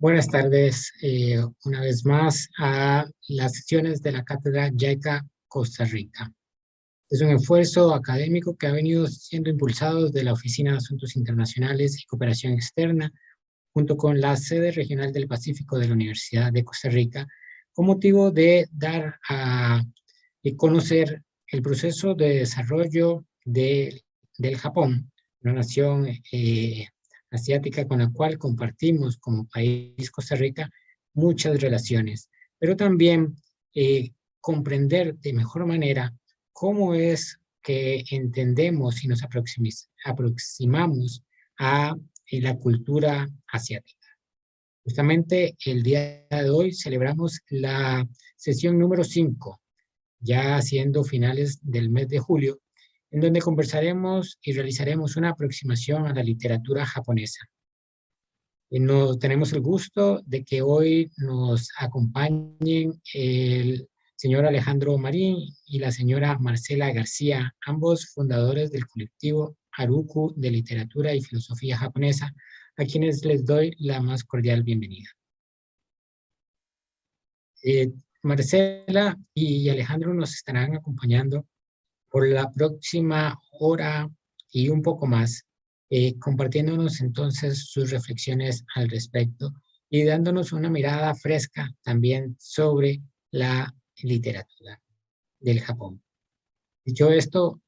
Buenas tardes, una vez más a las sesiones de la Cátedra JICA Costa Rica. Es un esfuerzo académico que ha venido siendo impulsado desde la Oficina de Asuntos Internacionales y Cooperación Externa, junto con la sede regional del Pacífico de la Universidad de Costa Rica, con motivo de dar a conocer el proceso de desarrollo del Japón, una nación asiática con la cual compartimos como país Costa Rica muchas relaciones, pero también comprender de mejor manera cómo es que entendemos y nos aproximamos a la cultura asiática. Justamente el día de hoy celebramos la sesión número 5, ya siendo finales del mes de julio, en donde conversaremos y realizaremos una aproximación a la literatura japonesa. Tenemos el gusto de que hoy nos acompañen el señor Alejandro Marín y la señora Marcela García, ambos fundadores del colectivo Haruku de Literatura y Filosofía Japonesa, a quienes les doy la más cordial bienvenida. Marcela y Alejandro nos estarán acompañando por la próxima hora y un poco más, compartiéndonos entonces sus reflexiones al respecto y dándonos una mirada fresca también sobre la literatura del Japón. Dicho esto,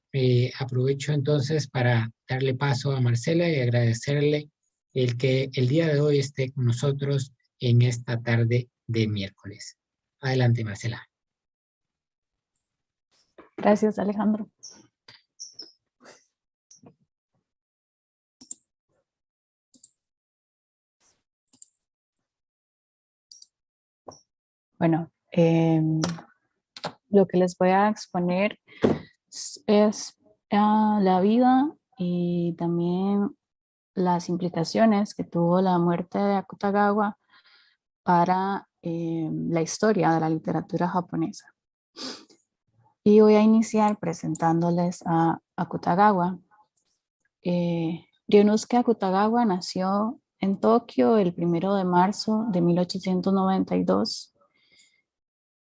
aprovecho entonces para darle paso a Marcela y agradecerle el que el día de hoy esté con nosotros en esta tarde de miércoles. Adelante, Marcela. Gracias, Alejandro. Bueno, lo que les voy a exponer es la vida y también las implicaciones que tuvo la muerte de Akutagawa para la historia de la literatura japonesa. Y voy a iniciar presentándoles a Akutagawa. Ryunosuke Akutagawa nació en Tokio el 1 de marzo de 1892.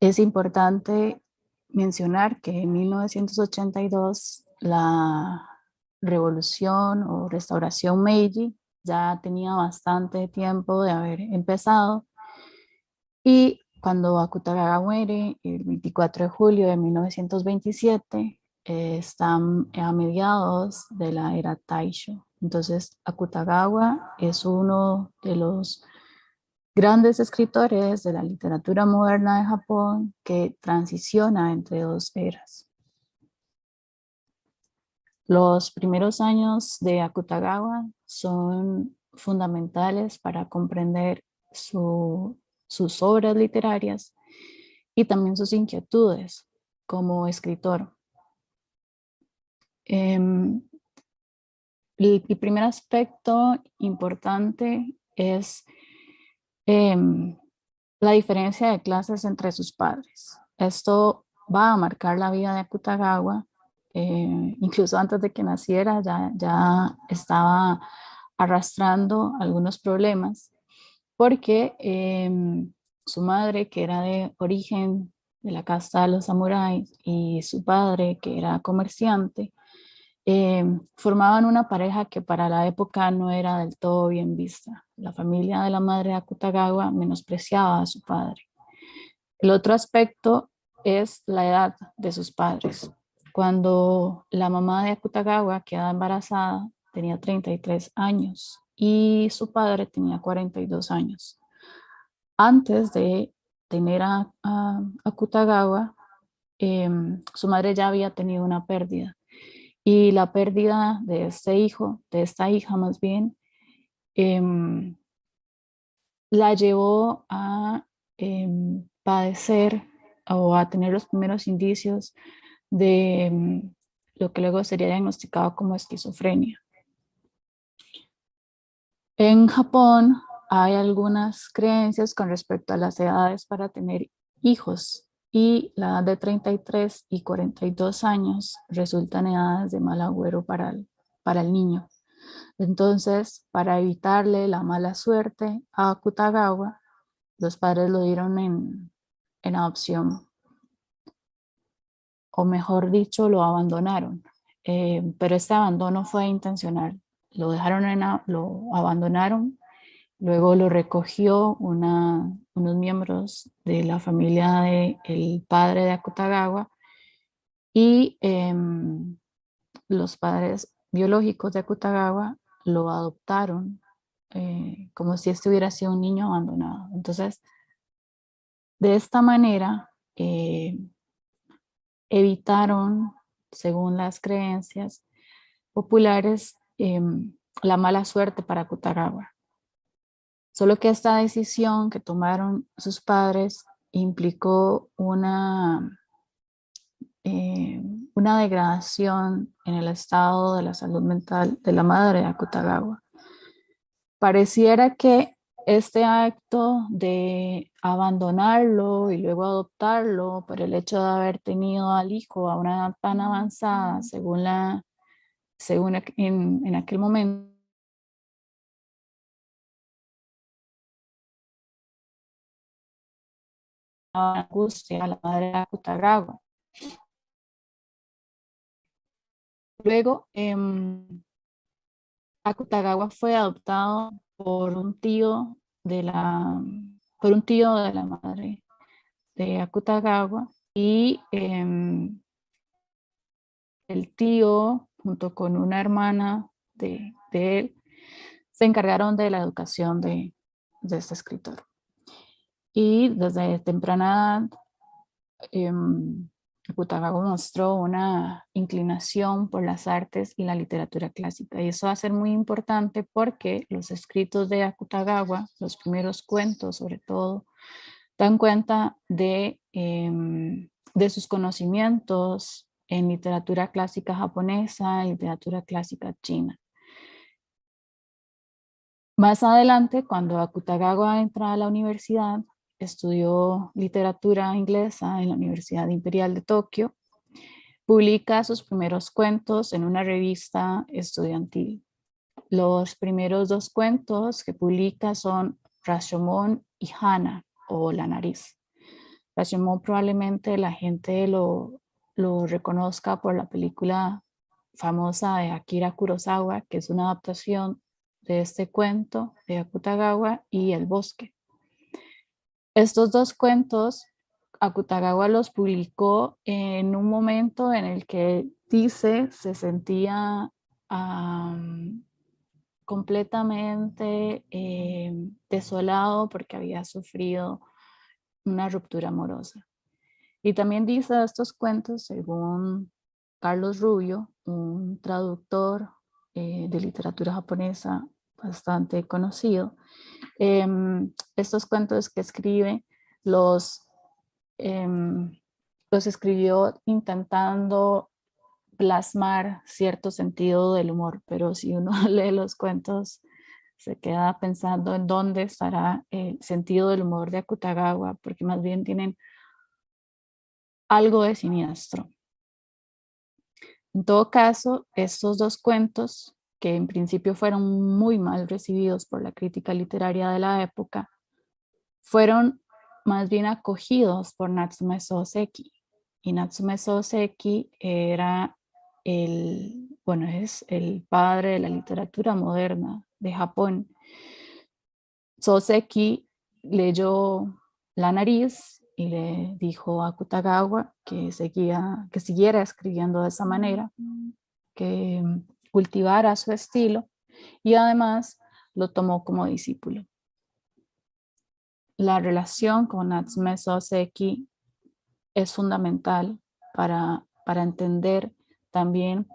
Es importante mencionar que en 1982 la revolución o restauración Meiji ya tenía bastante tiempo de haber empezado, y cuando Akutagawa muere el 24 de julio de 1927, están a mediados de la era Taisho. Entonces Akutagawa es uno de los grandes escritores de la literatura moderna de Japón que transiciona entre dos eras. Los primeros años de Akutagawa son fundamentales para comprender sus obras literarias y también sus inquietudes como escritor. El primer aspecto importante es la diferencia de clases entre sus padres. Esto va a marcar la vida de Akutagawa. Incluso antes de que naciera ya estaba arrastrando algunos problemas, porque su madre, que era de origen de la casta de los samuráis, y su padre, que era comerciante, formaban una pareja que para la época no era del todo bien vista. La familia de la madre de Akutagawa menospreciaba a su padre. El otro aspecto es la edad de sus padres. Cuando la mamá de Akutagawa queda embarazada, tenía 33 años y su padre tenía 42 años. Antes de tener a Akutagawa, su madre ya había tenido una pérdida. Y la pérdida de este hijo, de esta hija más bien, la llevó a padecer o a tener los primeros indicios de lo que luego sería diagnosticado como esquizofrenia. En Japón hay algunas creencias con respecto a las edades para tener hijos, y la edad de 33 y 42 años resultan edades de mal agüero para el niño. Entonces, para evitarle la mala suerte a Akutagawa, los padres lo dieron en adopción, o mejor dicho, lo abandonaron. Pero este abandono fue intencional. Lo lo abandonaron, luego lo recogió unos miembros de la familia del padre de Akutagawa y los padres biológicos de Akutagawa lo adoptaron como si este hubiera sido un niño abandonado. Entonces, de esta manera, evitaron, según las creencias populares, la mala suerte para Akutagawa. Solo que esta decisión que tomaron sus padres implicó una degradación en el estado de la salud mental de la madre de Akutagawa. Pareciera que este acto de abandonarlo y luego adoptarlo por el hecho de haber tenido al hijo a una edad tan avanzada, según en aquel momento, angustia a la madre de Akutagawa. Luego, Akutagawa fue adoptado por un tío de la madre de Akutagawa y el tío, junto con una hermana de él, se encargaron de la educación de este escritor. Y desde temprana edad, Akutagawa mostró una inclinación por las artes y la literatura clásica. Y eso va a ser muy importante porque los escritos de Akutagawa, los primeros cuentos sobre todo, dan cuenta de sus conocimientos en literatura clásica japonesa y literatura clásica china. Más adelante, cuando Akutagawa entra a la universidad, estudió literatura inglesa en la Universidad Imperial de Tokio, publica sus primeros cuentos en una revista estudiantil. Los primeros dos cuentos que publica son Rashomon y Hana, o La Nariz. Rashomon probablemente la gente lo reconozca por la película famosa de Akira Kurosawa, que es una adaptación de este cuento de Akutagawa, y El Bosque. Estos dos cuentos, Akutagawa los publicó en un momento en el que dice se sentía completamente desolado porque había sufrido una ruptura amorosa. Y también dice estos cuentos, según Carlos Rubio, un traductor de literatura japonesa bastante conocido, estos cuentos que escribe los escribió intentando plasmar cierto sentido del humor, pero si uno lee los cuentos se queda pensando en dónde estará el sentido del humor de Akutagawa, porque más bien tienen algo de siniestro. En todo caso, estos dos cuentos, que en principio fueron muy mal recibidos por la crítica literaria de la época, fueron más bien acogidos por Natsume Soseki. Y Natsume Soseki es el padre de la literatura moderna de Japón. Soseki leyó La Nariz y le dijo a Akutagawa que siguiera escribiendo de esa manera, que cultivara su estilo, y además lo tomó como discípulo. La relación con Natsume Soseki es fundamental para entender también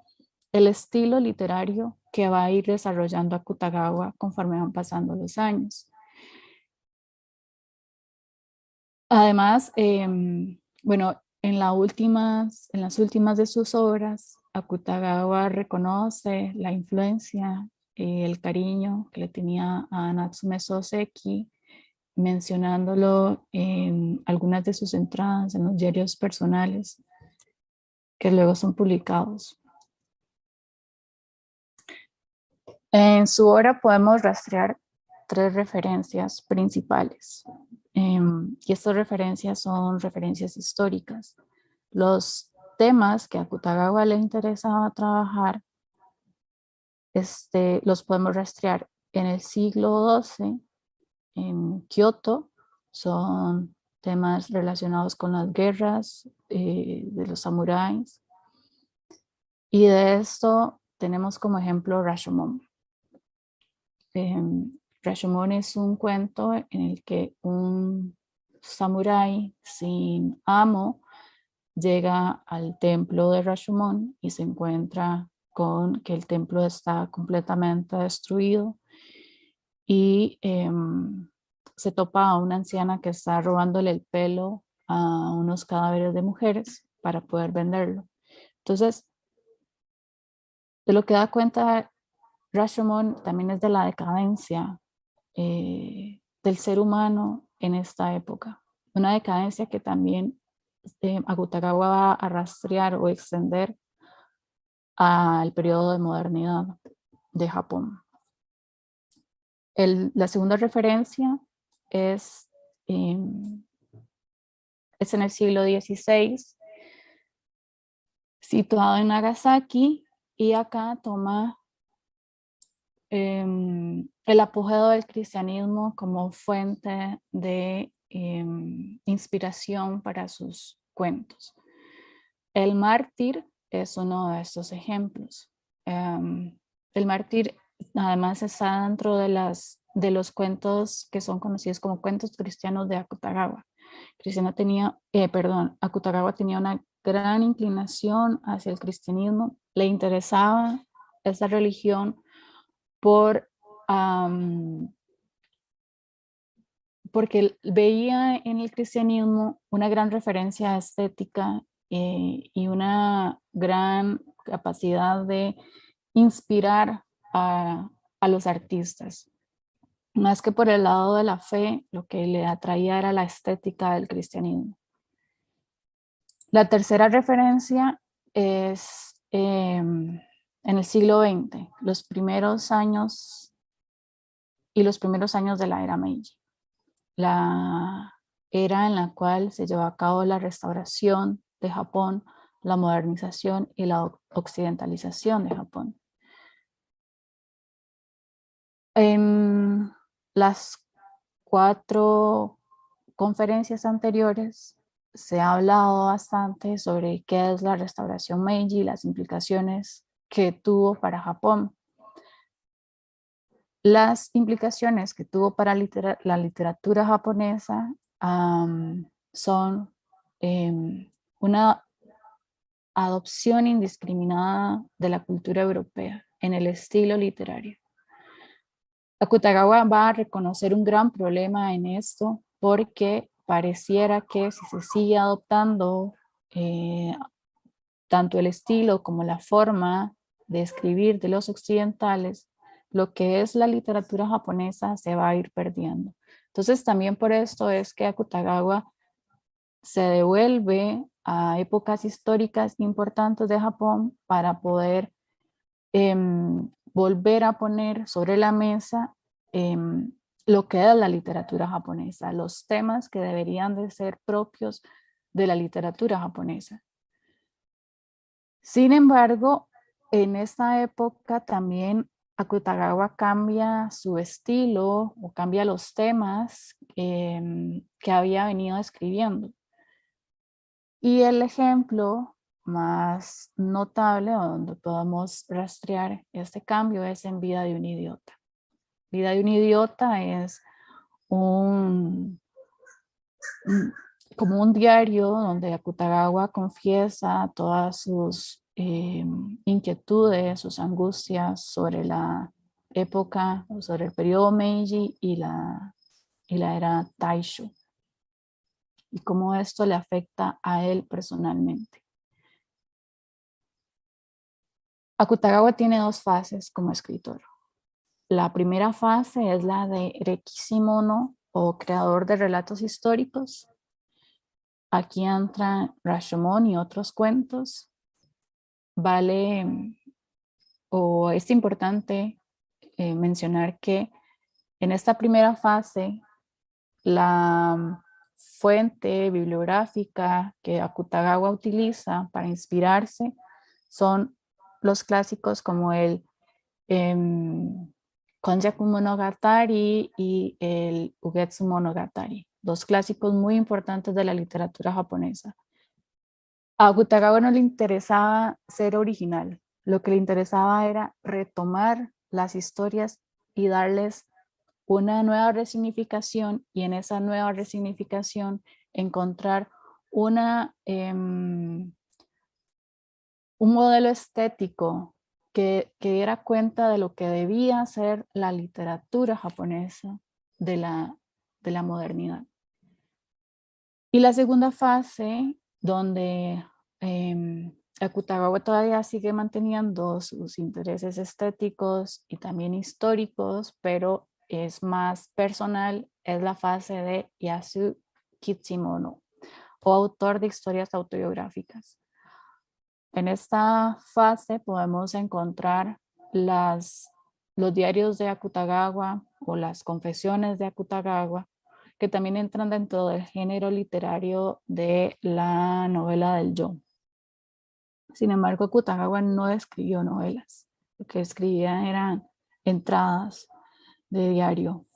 el estilo literario que va a ir desarrollando Akutagawa conforme van pasando los años. Además, en las últimas de sus obras, Akutagawa reconoce la influencia y el cariño que le tenía a Natsume Soseki, mencionándolo en algunas de sus entradas en los diarios personales que luego son publicados. En su obra podemos rastrear 3 referencias principales. Y estas referencias son referencias históricas. Los temas que a Akutagawa le interesaba trabajar los podemos rastrear en el siglo XII, en Kioto. Son temas relacionados con las guerras de los samuráis. Y de esto tenemos como ejemplo Rashomon. Rashomon es un cuento en el que un samurái sin amo llega al templo de Rashomon y se encuentra con que el templo está completamente destruido y se topa a una anciana que está robándole el pelo a unos cadáveres de mujeres para poder venderlo. Entonces, de lo que da cuenta Rashomon también es de la decadencia del ser humano en esta época. Una decadencia que también Akutagawa va a rastrear o extender al periodo de modernidad de Japón. La segunda referencia es en el siglo XVI, situado en Nagasaki, y acá toma el apogeo del cristianismo como fuente de inspiración para sus cuentos. El mártir es uno de estos ejemplos. El mártir además está dentro de los cuentos que son conocidos como cuentos cristianos de Akutagawa. Akutagawa tenía una gran inclinación hacia el cristianismo, le interesaba esta religión porque veía en el cristianismo una gran referencia estética y una gran capacidad de inspirar a los artistas. Más que por el lado de la fe, lo que le atraía era la estética del cristianismo. La tercera referencia es en el siglo XX, los primeros años de la era Meiji. La era en la cual se llevó a cabo la restauración de Japón, la modernización y la occidentalización de Japón. En las 4 conferencias anteriores se ha hablado bastante sobre qué es la restauración Meiji y las implicaciones que tuvo para Japón. Las implicaciones que tuvo para la literatura japonesa son una adopción indiscriminada de la cultura europea en el estilo literario. Akutagawa va a reconocer un gran problema en esto porque pareciera que si se sigue adoptando tanto el estilo como la forma de escribir de los occidentales, lo que es la literatura japonesa se va a ir perdiendo. Entonces también por esto es que Akutagawa se devuelve a épocas históricas importantes de Japón para poder volver a poner sobre la mesa lo que es la literatura japonesa, los temas que deberían de ser propios de la literatura japonesa. Sin embargo, en esta época también Akutagawa cambia su estilo o cambia los temas que había venido escribiendo. Y el ejemplo más notable o donde podemos rastrear este cambio es en Vida de un idiota. Vida de un idiota es como un diario donde Akutagawa confiesa todas sus inquietudes, sus angustias sobre la época, sobre el periodo Meiji y la era Taisho, y cómo esto le afecta a él personalmente. Akutagawa tiene 2 fases como escritor. La primera fase es la de Rekishimono o creador de relatos históricos. Aquí entran Rashomon y otros cuentos. Es importante mencionar que en esta primera fase, la fuente bibliográfica que Akutagawa utiliza para inspirarse son los clásicos como el Konjaku Monogatari y el Ugetsu Monogatari, dos clásicos muy importantes de la literatura japonesa. A Akutagawa no le interesaba ser original, lo que le interesaba era retomar las historias y darles una nueva resignificación, y en esa nueva resignificación encontrar un modelo estético que diera cuenta de lo que debía ser la literatura japonesa de la modernidad. Y la segunda fase, donde Akutagawa todavía sigue manteniendo sus intereses estéticos y también históricos, pero es más personal, es la fase de Yasu Kitsimono, o autor de historias autobiográficas. En esta fase podemos encontrar los diarios de Akutagawa o las confesiones de Akutagawa, que también entran dentro del género literario de la novela del yo. Sin embargo, Akutagawa no escribió novelas. Lo que escribía eran entradas de diario.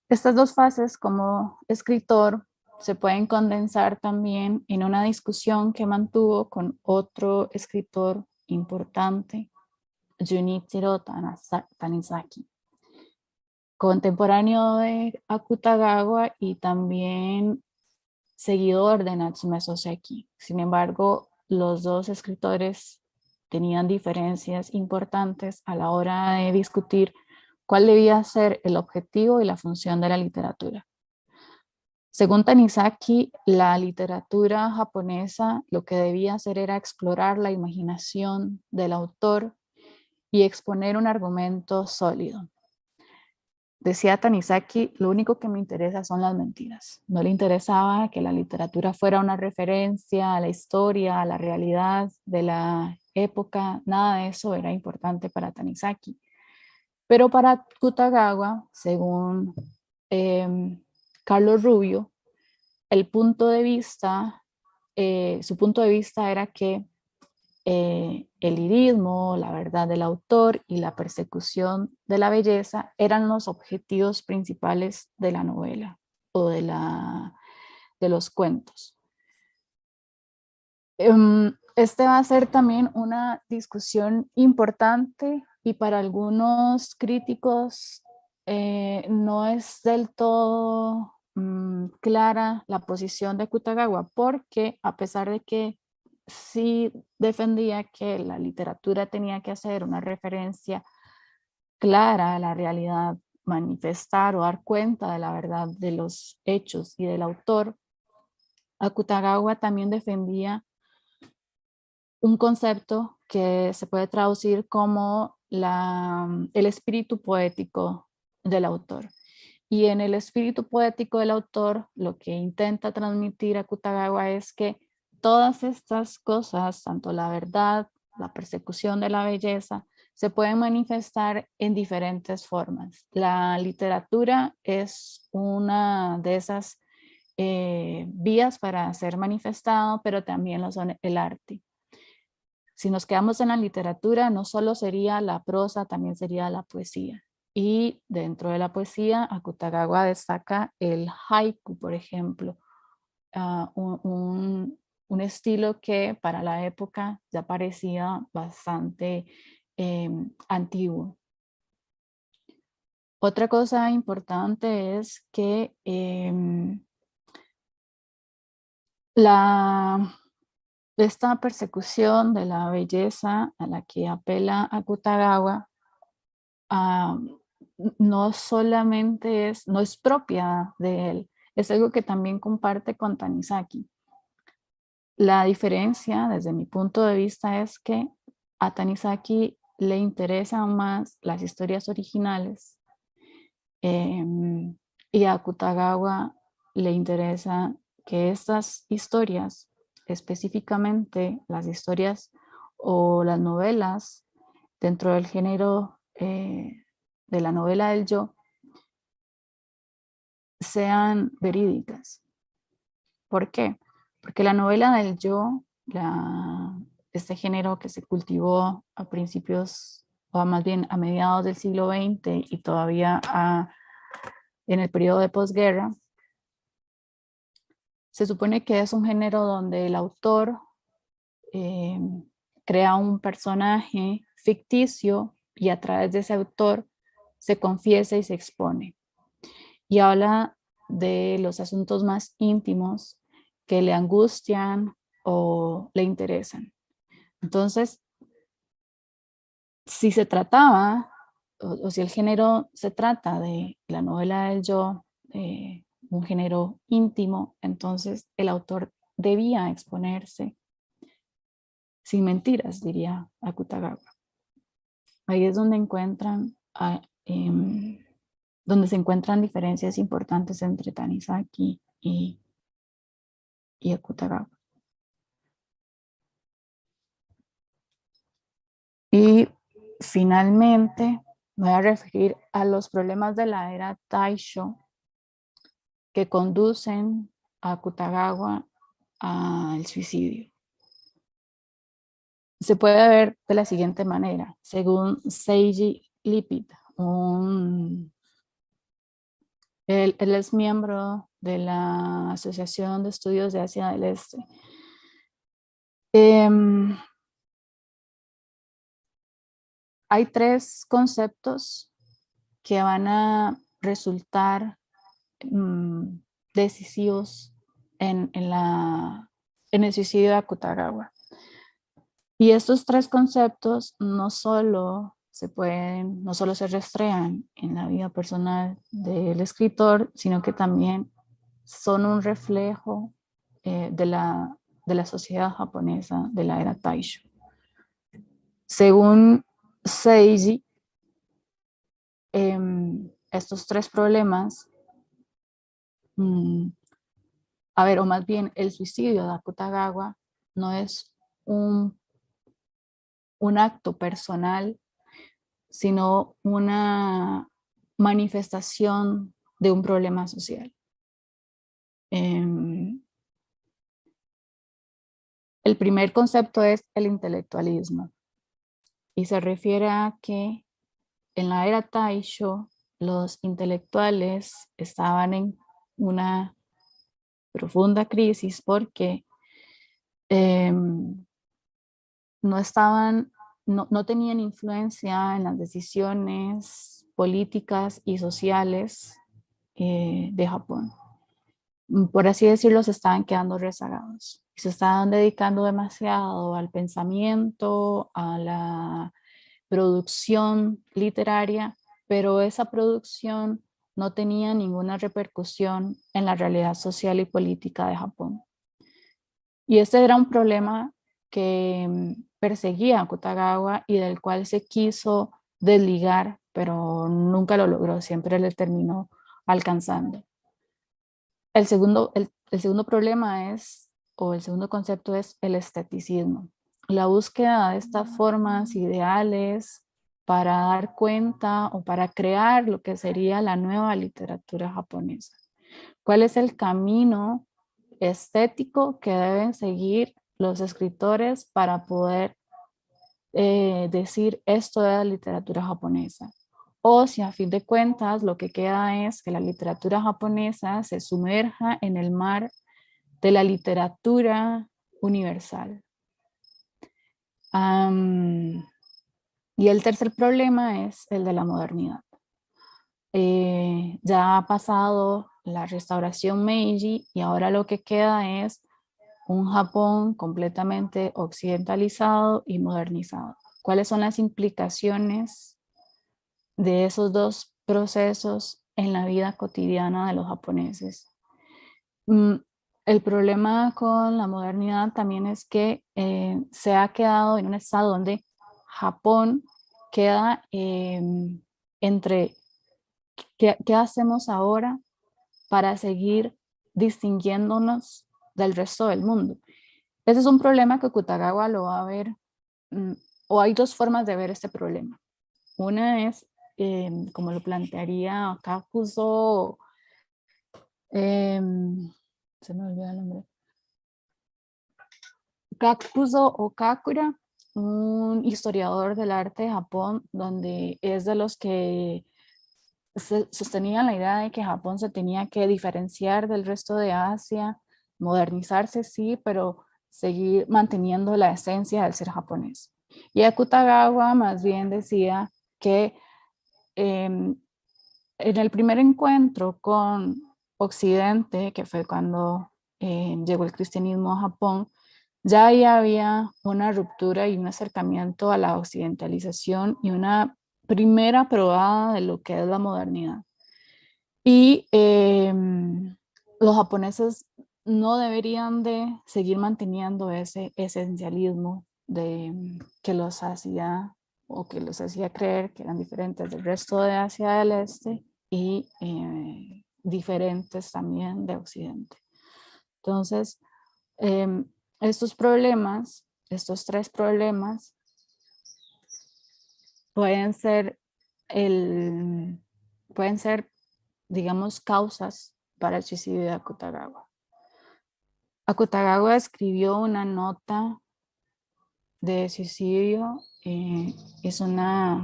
Estas dos fases como escritor se pueden condensar también en una discusión que mantuvo con otro escritor importante, Junichiro Tanizaki, contemporáneo de Akutagawa y también seguidor de Natsume Soseki. Sin embargo, los dos escritores tenían diferencias importantes a la hora de discutir cuál debía ser el objetivo y la función de la literatura. Según Tanizaki, la literatura japonesa lo que debía hacer era explorar la imaginación del autor y exponer un argumento sólido. Decía Tanizaki, lo único que me interesa son las mentiras. No le interesaba que la literatura fuera una referencia a la historia, a la realidad de la época. Nada de eso era importante para Tanizaki. Pero para Akutagawa, según Carlos Rubio, su punto de vista era que el lirismo, la verdad del autor y la persecución de la belleza eran los objetivos principales de la novela o de los cuentos. Este va a ser también una discusión importante y para algunos críticos no es del todo clara la posición de Akutagawa, porque a pesar de que sí defendía que la literatura tenía que hacer una referencia clara a la realidad, manifestar o dar cuenta de la verdad de los hechos y del autor, Akutagawa también defendía un concepto que se puede traducir como el espíritu poético del autor. Y en el espíritu poético del autor, lo que intenta transmitir Akutagawa es que todas estas cosas, tanto la verdad, la persecución de la belleza, se pueden manifestar en diferentes formas. La literatura es una de esas vías para ser manifestado, pero también lo son el arte. Si nos quedamos en la literatura, no solo sería la prosa, también sería la poesía. Y dentro de la poesía, Akutagawa destaca el haiku, por ejemplo, un estilo que para la época ya parecía bastante antiguo. Otra cosa importante es que esta persecución de la belleza a la que apela Akutagawa no solamente no es propia de él, es algo que también comparte con Tanizaki. La diferencia, desde mi punto de vista, es que a Tanizaki le interesan más las historias originales y a Akutagawa le interesa que estas historias específicamente las historias o las novelas dentro del género de la novela del yo sean verídicas. ¿Por qué? Porque la novela del yo, este género que se cultivó a principios, o más bien a mediados del siglo XX y todavía en el periodo de posguerra, se supone que es un género donde el autor crea un personaje ficticio y a través de ese autor se confiesa y se expone. Y habla de los asuntos más íntimos que le angustian o le interesan. Entonces, si se trataba, o si el género se trata de la novela del yo, un género íntimo, entonces el autor debía exponerse sin mentiras, diría Akutagawa. Ahí es donde donde se encuentran diferencias importantes entre Tanizaki y Akutagawa. Y finalmente me voy a referir a los problemas de la era Taisho que conducen a Akutagawa al suicidio. Se puede ver de la siguiente manera. Según Seiji Lipit, él es miembro de la Asociación de Estudios de Asia del Este. Hay tres conceptos que van a resultar decisivos en el suicidio de Akutagawa. Y estos tres conceptos no solo se rastrean en la vida personal del escritor, sino que también son un reflejo de la sociedad japonesa de la era Taisho. Según Seiji, estos tres problemas, o más bien el suicidio de Akutagawa no es un acto personal, sino una manifestación de un problema social. El primer concepto es el intelectualismo y se refiere a que en la era Taisho los intelectuales estaban en una profunda crisis porque no tenían influencia en las decisiones políticas y sociales de Japón. Por así decirlo, se estaban quedando rezagados. Se estaban dedicando demasiado al pensamiento, a la producción literaria, pero esa producción no tenía ninguna repercusión en la realidad social y política de Japón. Y este era un problema que perseguía a Akutagawa y del cual se quiso desligar, pero nunca lo logró, siempre le terminó alcanzando. El segundo problema el segundo concepto es el esteticismo. La búsqueda de estas formas ideales para dar cuenta o para crear lo que sería la nueva literatura japonesa. ¿Cuál es el camino estético que deben seguir los escritores para poder decir esto de la literatura japonesa? O si a fin de cuentas lo que queda es que la literatura japonesa se sumerja en el mar de la literatura universal. Y el tercer problema es el de la modernidad. Ya ha pasado la restauración Meiji y ahora lo que queda es un Japón completamente occidentalizado y modernizado. ¿Cuáles son las implicaciones de esos dos procesos en la vida cotidiana de los japoneses? El problema con la modernidad también es que se ha quedado en un estado donde Japón queda entre ¿qué hacemos ahora para seguir distinguiéndonos del resto del mundo? Ese es un problema que Kutagawa lo va a ver, o hay dos formas de ver este problema. Una es, como lo plantearía Kakuzo, se me olvidó el nombre, Kakuzo Okakura, un historiador del arte de Japón, donde es de los que sostenían la idea de que Japón se tenía que diferenciar del resto de Asia, modernizarse, sí, pero seguir manteniendo la esencia del ser japonés. Y Akutagawa más bien decía que en el primer encuentro con Occidente, que fue cuando llegó el cristianismo a Japón, ya ahí había una ruptura y un acercamiento a la occidentalización y una primera probada de lo que es la modernidad. Y los japoneses no deberían de seguir manteniendo ese esencialismo que los hacía o que los hacía creer que eran diferentes del resto de Asia del Este y diferentes también de Occidente. Entonces, estos problemas, estos tres problemas, pueden ser, pueden ser, digamos, causas para el suicidio de Akutagawa. Akutagawa escribió una nota de suicidio, es una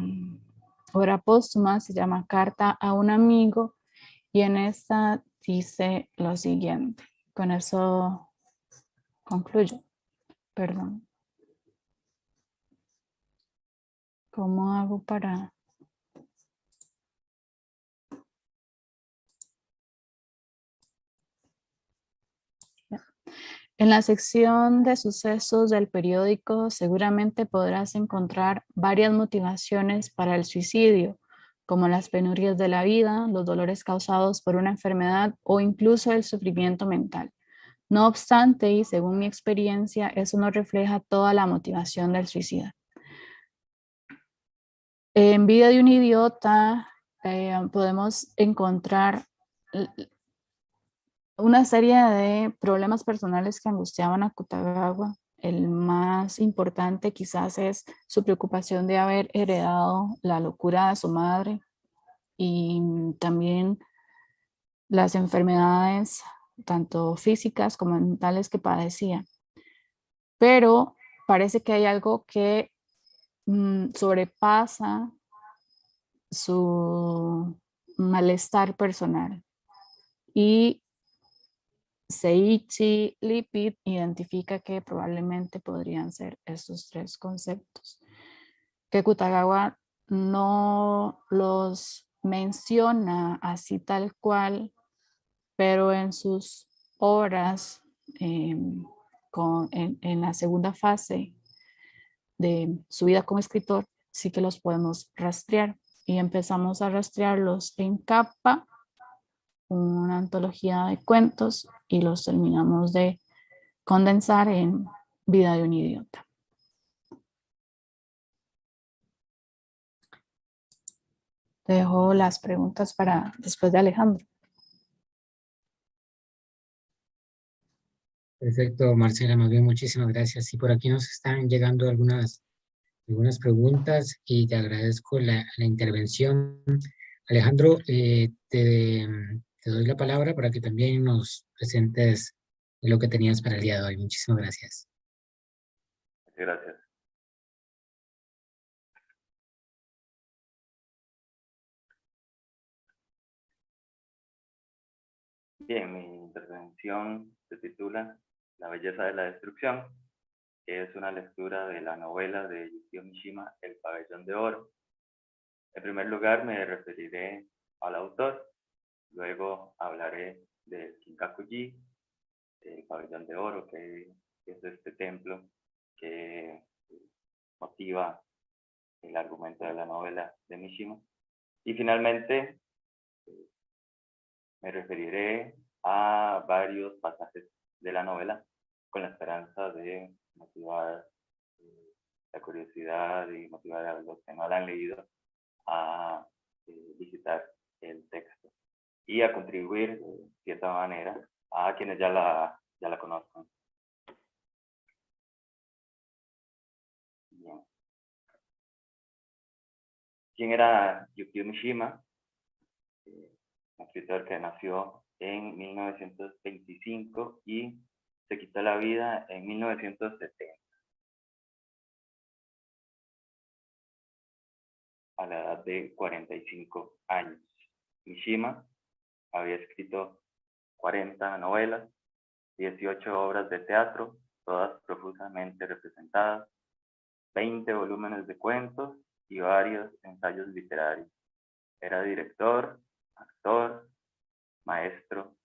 obra póstuma, se llama Carta a un amigo, y en esta dice lo siguiente. Con eso concluyo. Perdón. ¿Cómo hago para...? En la sección de sucesos del periódico seguramente podrás encontrar varias motivaciones para el suicidio, como las penurias de la vida, los dolores causados por una enfermedad o incluso el sufrimiento mental. No obstante, y según mi experiencia, eso no refleja toda la motivación del suicida. En Vida de un idiota podemos encontrar una serie de problemas personales que angustiaban a Kutagawa. El más importante quizás es su preocupación de haber heredado la locura de su madre y también las enfermedades tanto físicas como mentales que padecía. Pero parece que hay algo que sobrepasa su malestar personal. Y Seiichi Lipid identifica que probablemente podrían ser estos tres conceptos, que Kutagawa no los menciona así tal cual, pero en sus obras, en la segunda fase de su vida como escritor, sí que los podemos rastrear, y empezamos a rastrearlos en Kappa, una antología de cuentos, y los terminamos de condensar en Vida de un idiota. Te dejo las preguntas para después de Alejandro. Perfecto, Marcela, más bien muchísimas gracias. Y por aquí nos están llegando algunas preguntas y te agradezco la intervención. Alejandro, te doy la palabra para que también nos presentes lo que tenías para el día de hoy. Muchísimas gracias. Gracias. Bien, mi intervención se titula La belleza de la destrucción, que es una lectura de la novela de Yukio Mishima, El pabellón de oro. En primer lugar, me referiré al autor, luego hablaré del Kinkaku-ji, el pabellón de oro, que es este templo que motiva el argumento de la novela de Mishima. Y finalmente, me referiré a varios pasajes de la novela con la esperanza de motivar la curiosidad y motivar a los que no la han leído a visitar el texto y a contribuir de cierta manera a quienes ya la conozcan. ¿Quién era Yukio Mishima? Un escritor que nació en 1925 y se quitó la vida en 1970, a la edad de 45 años. Mishima había escrito 40 novelas, 18 obras de teatro, todas profusamente representadas, 20 volúmenes de cuentos y varios ensayos literarios. Era director, actor, maestro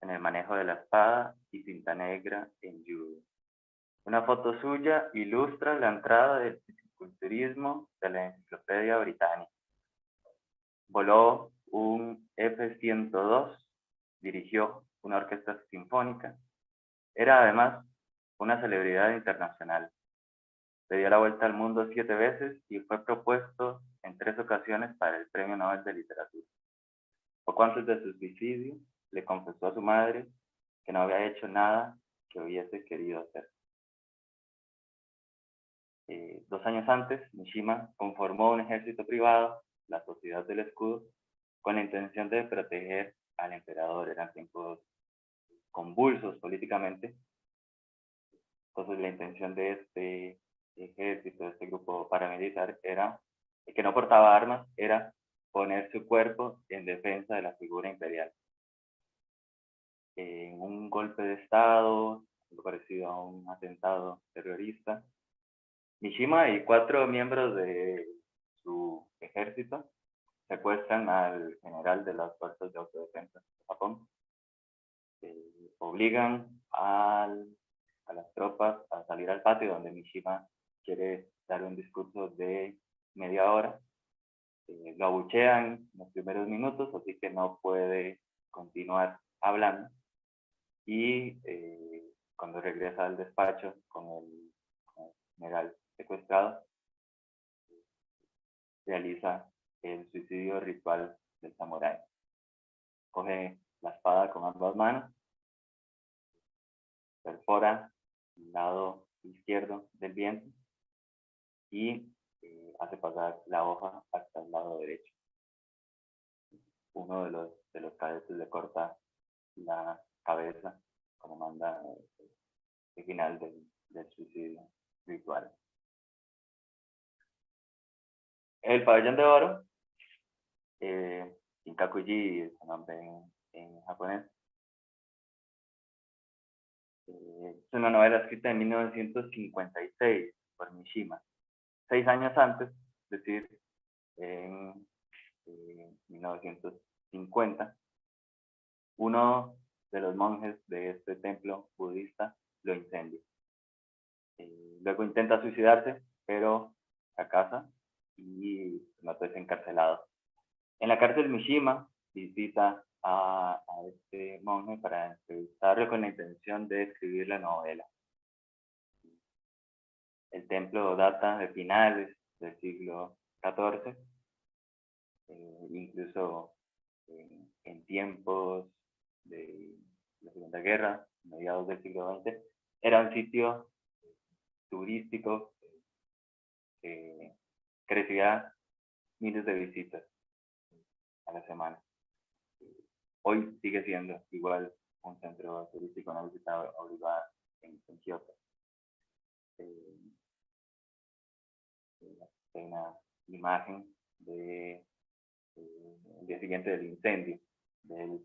en el manejo de la espada y cinta negra en judo. Una foto suya ilustra la entrada del fisiculturismo de la Enciclopedia Británica. Voló un F-102, dirigió una orquesta sinfónica. Era además una celebridad internacional. Le dio la vuelta al mundo 7 veces y fue propuesto en 3 ocasiones para el Premio Nobel de Literatura. Poco antes de su suicidio, le confesó a su madre que no había hecho nada que hubiese querido hacer. 2 años antes, Mishima conformó un ejército privado, la Sociedad del Escudo, con la intención de proteger al emperador. Eran tiempos convulsos políticamente. Entonces la intención de este ejército, de este grupo paramilitar, era que no portaba armas, era poner su cuerpo en defensa de la figura imperial. En un golpe de estado, algo parecido a un atentado terrorista, Mishima y 4 miembros de su ejército secuestran al general de las fuerzas de autodefensa de Japón. Obligan a las tropas a salir al patio donde Mishima quiere dar un discurso de media hora. Lo abuchean en los primeros minutos, así que no puede continuar hablando. Y cuando regresa al despacho con el general secuestrado, realiza el suicidio ritual del samurái. Coge la espada con ambas manos, perfora el lado izquierdo del vientre y hace pasar la hoja hasta el lado derecho. Uno de los cadetes le corta la cabeza, como manda el final del suicidio ritual. El pabellón de oro, Shinkakuji es su nombre en japonés, es una novela escrita en 1956 por Mishima. 6 años antes, es decir, en 1950, uno de los monjes de este templo budista lo incendia. Luego intenta suicidarse, pero fracasa y es encarcelado. En la cárcel, Mishima visita a este monje para entrevistarlo con la intención de escribir la novela. El templo data de finales del siglo XIV, incluso en tiempos de la Segunda Guerra, mediados del siglo XX, era un sitio turístico que recibía miles de visitas a la semana. Hoy sigue siendo igual un centro turístico, una visita obligada en Kioto. Hay una imagen del día siguiente del incendio del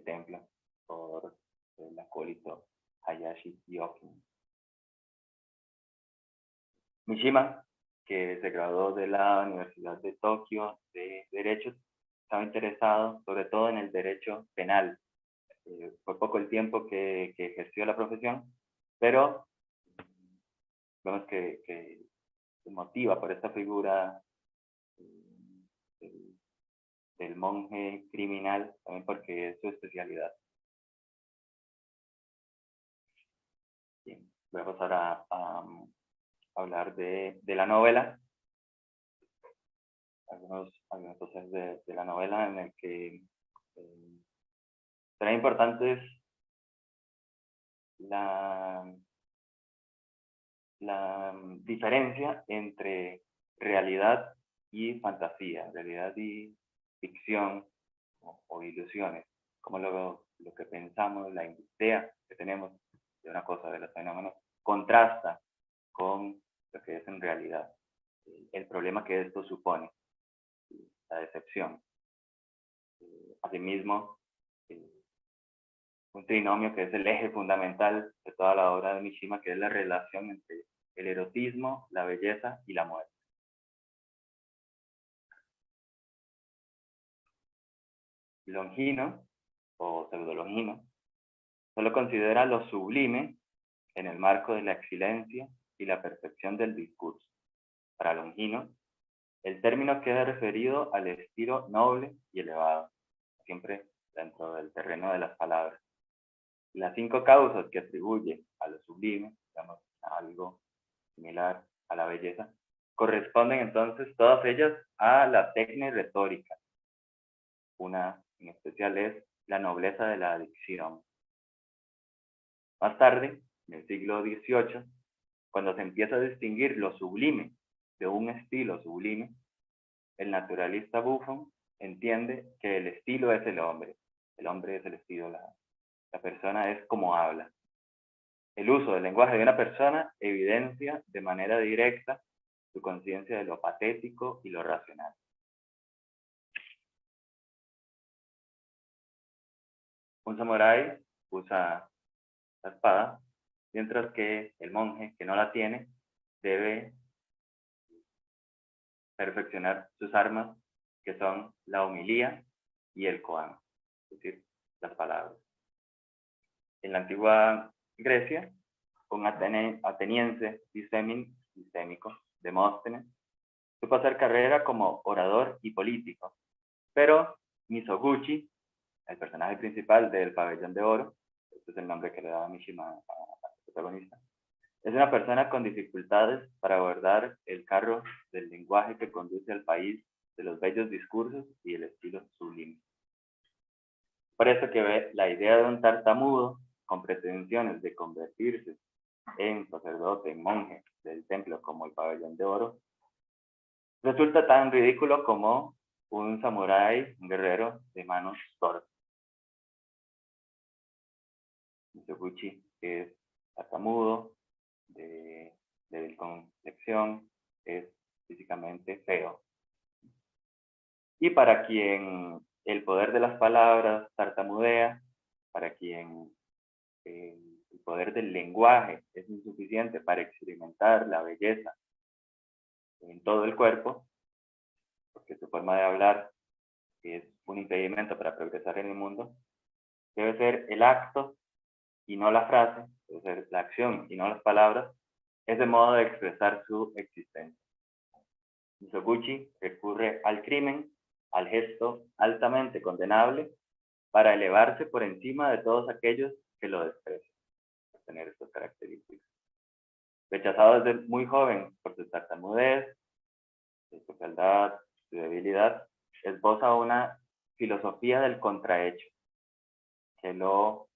templo por el acólito Hayashi Yokin. Mishima, que se graduó de la Universidad de Tokio de Derecho, estaba interesado sobre todo en el derecho penal. Fue poco el tiempo que ejerció la profesión, pero vemos que se motiva por esta figura del monje criminal, también porque es su especialidad. Bien, voy a pasar a hablar de la novela. Algunos cosas de la novela en el que será importante la diferencia entre realidad y fantasía, realidad y ficción o ilusiones, como lo que pensamos, la idea que tenemos de una cosa, de los fenómenos, contrasta con lo que es en realidad, el problema que esto supone, la decepción. Asimismo, un trinomio que es el eje fundamental de toda la obra de Mishima, que es la relación entre el erotismo, la belleza y la muerte. Longino, o pseudolongino, solo considera lo sublime en el marco de la excelencia y la perfección del discurso. Para Longino, el término queda referido al estilo noble y elevado, siempre dentro del terreno de las palabras. Las 5 causas que atribuye a lo sublime, digamos, a algo similar a la belleza, corresponden entonces todas ellas a la técnica retórica. Una en especial es la nobleza de la dicción. Más tarde, en el siglo XVIII, cuando se empieza a distinguir lo sublime de un estilo sublime, el naturalista Buffon entiende que el estilo es el hombre es el estilo, la persona es como habla. El uso del lenguaje de una persona evidencia de manera directa su conciencia de lo patético y lo racional. Un samurái usa la espada, mientras que el monje que no la tiene debe perfeccionar sus armas, que son la homilía y el koan, es decir, las palabras. En la antigua Grecia, un ateniense sistémico, Demóstenes, supo hacer carrera como orador y político, pero Misoguchi, el personaje principal del Pabellón de Oro, este es el nombre que le daba Mishima al protagonista, es una persona con dificultades para abordar el carro del lenguaje que conduce al país de los bellos discursos y el estilo sublime. Por eso que ve la idea de un tartamudo con pretensiones de convertirse en sacerdote, en monje del templo como el Pabellón de Oro, resulta tan ridículo como un samurái, un guerrero de manos torpes. Misoguchi es tartamudo, de complexión, es físicamente feo. Y para quien el poder de las palabras tartamudea, para quien el poder del lenguaje es insuficiente para experimentar la belleza en todo el cuerpo, porque su forma de hablar es un impedimento para progresar en el mundo, debe ser el acto y no la frase, debe ser la acción y no las palabras, ese modo de expresar su existencia. Misoguchi recurre al crimen, al gesto altamente condenable, para elevarse por encima de todos aquellos que lo desprecian, por tener estas características. Rechazado desde muy joven por su tartamudez, su fealdad, su debilidad, esboza una filosofía del contrahecho, que lo,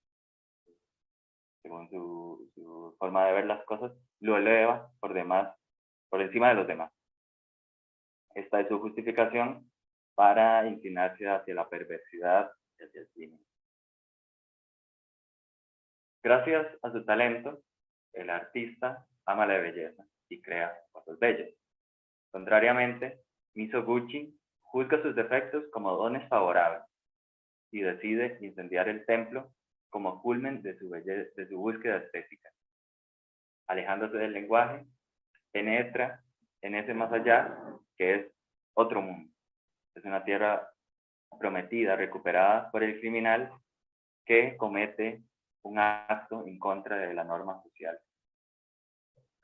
según su forma de ver las cosas, lo eleva por encima de los demás. Esta es su justificación para inclinarse hacia la perversidad y hacia el crimen. Gracias a su talento, el artista ama la belleza y crea cosas bellas. Contrariamente, Misoguchi juzga sus defectos como dones favorables y decide incendiar el templo como culmen de su búsqueda estética. Alejándose del lenguaje, penetra en ese más allá que es otro mundo. Es una tierra prometida, recuperada por el criminal que comete un acto en contra de la norma social.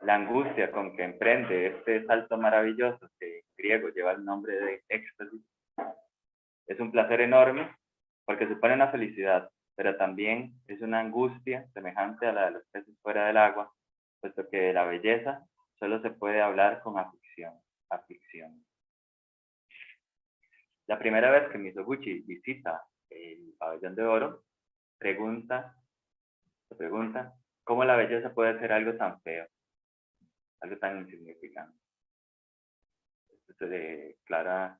La angustia con que emprende este salto maravilloso, que en griego lleva el nombre de éxtasis, es un placer enorme porque supone una felicidad, pero también es una angustia semejante a la de los peces fuera del agua, puesto que de la belleza solo se puede hablar con aflicción. La primera vez que Misoguchi visita el Pabellón de Oro, se pregunta cómo la belleza puede ser algo tan feo, algo tan insignificante. se declara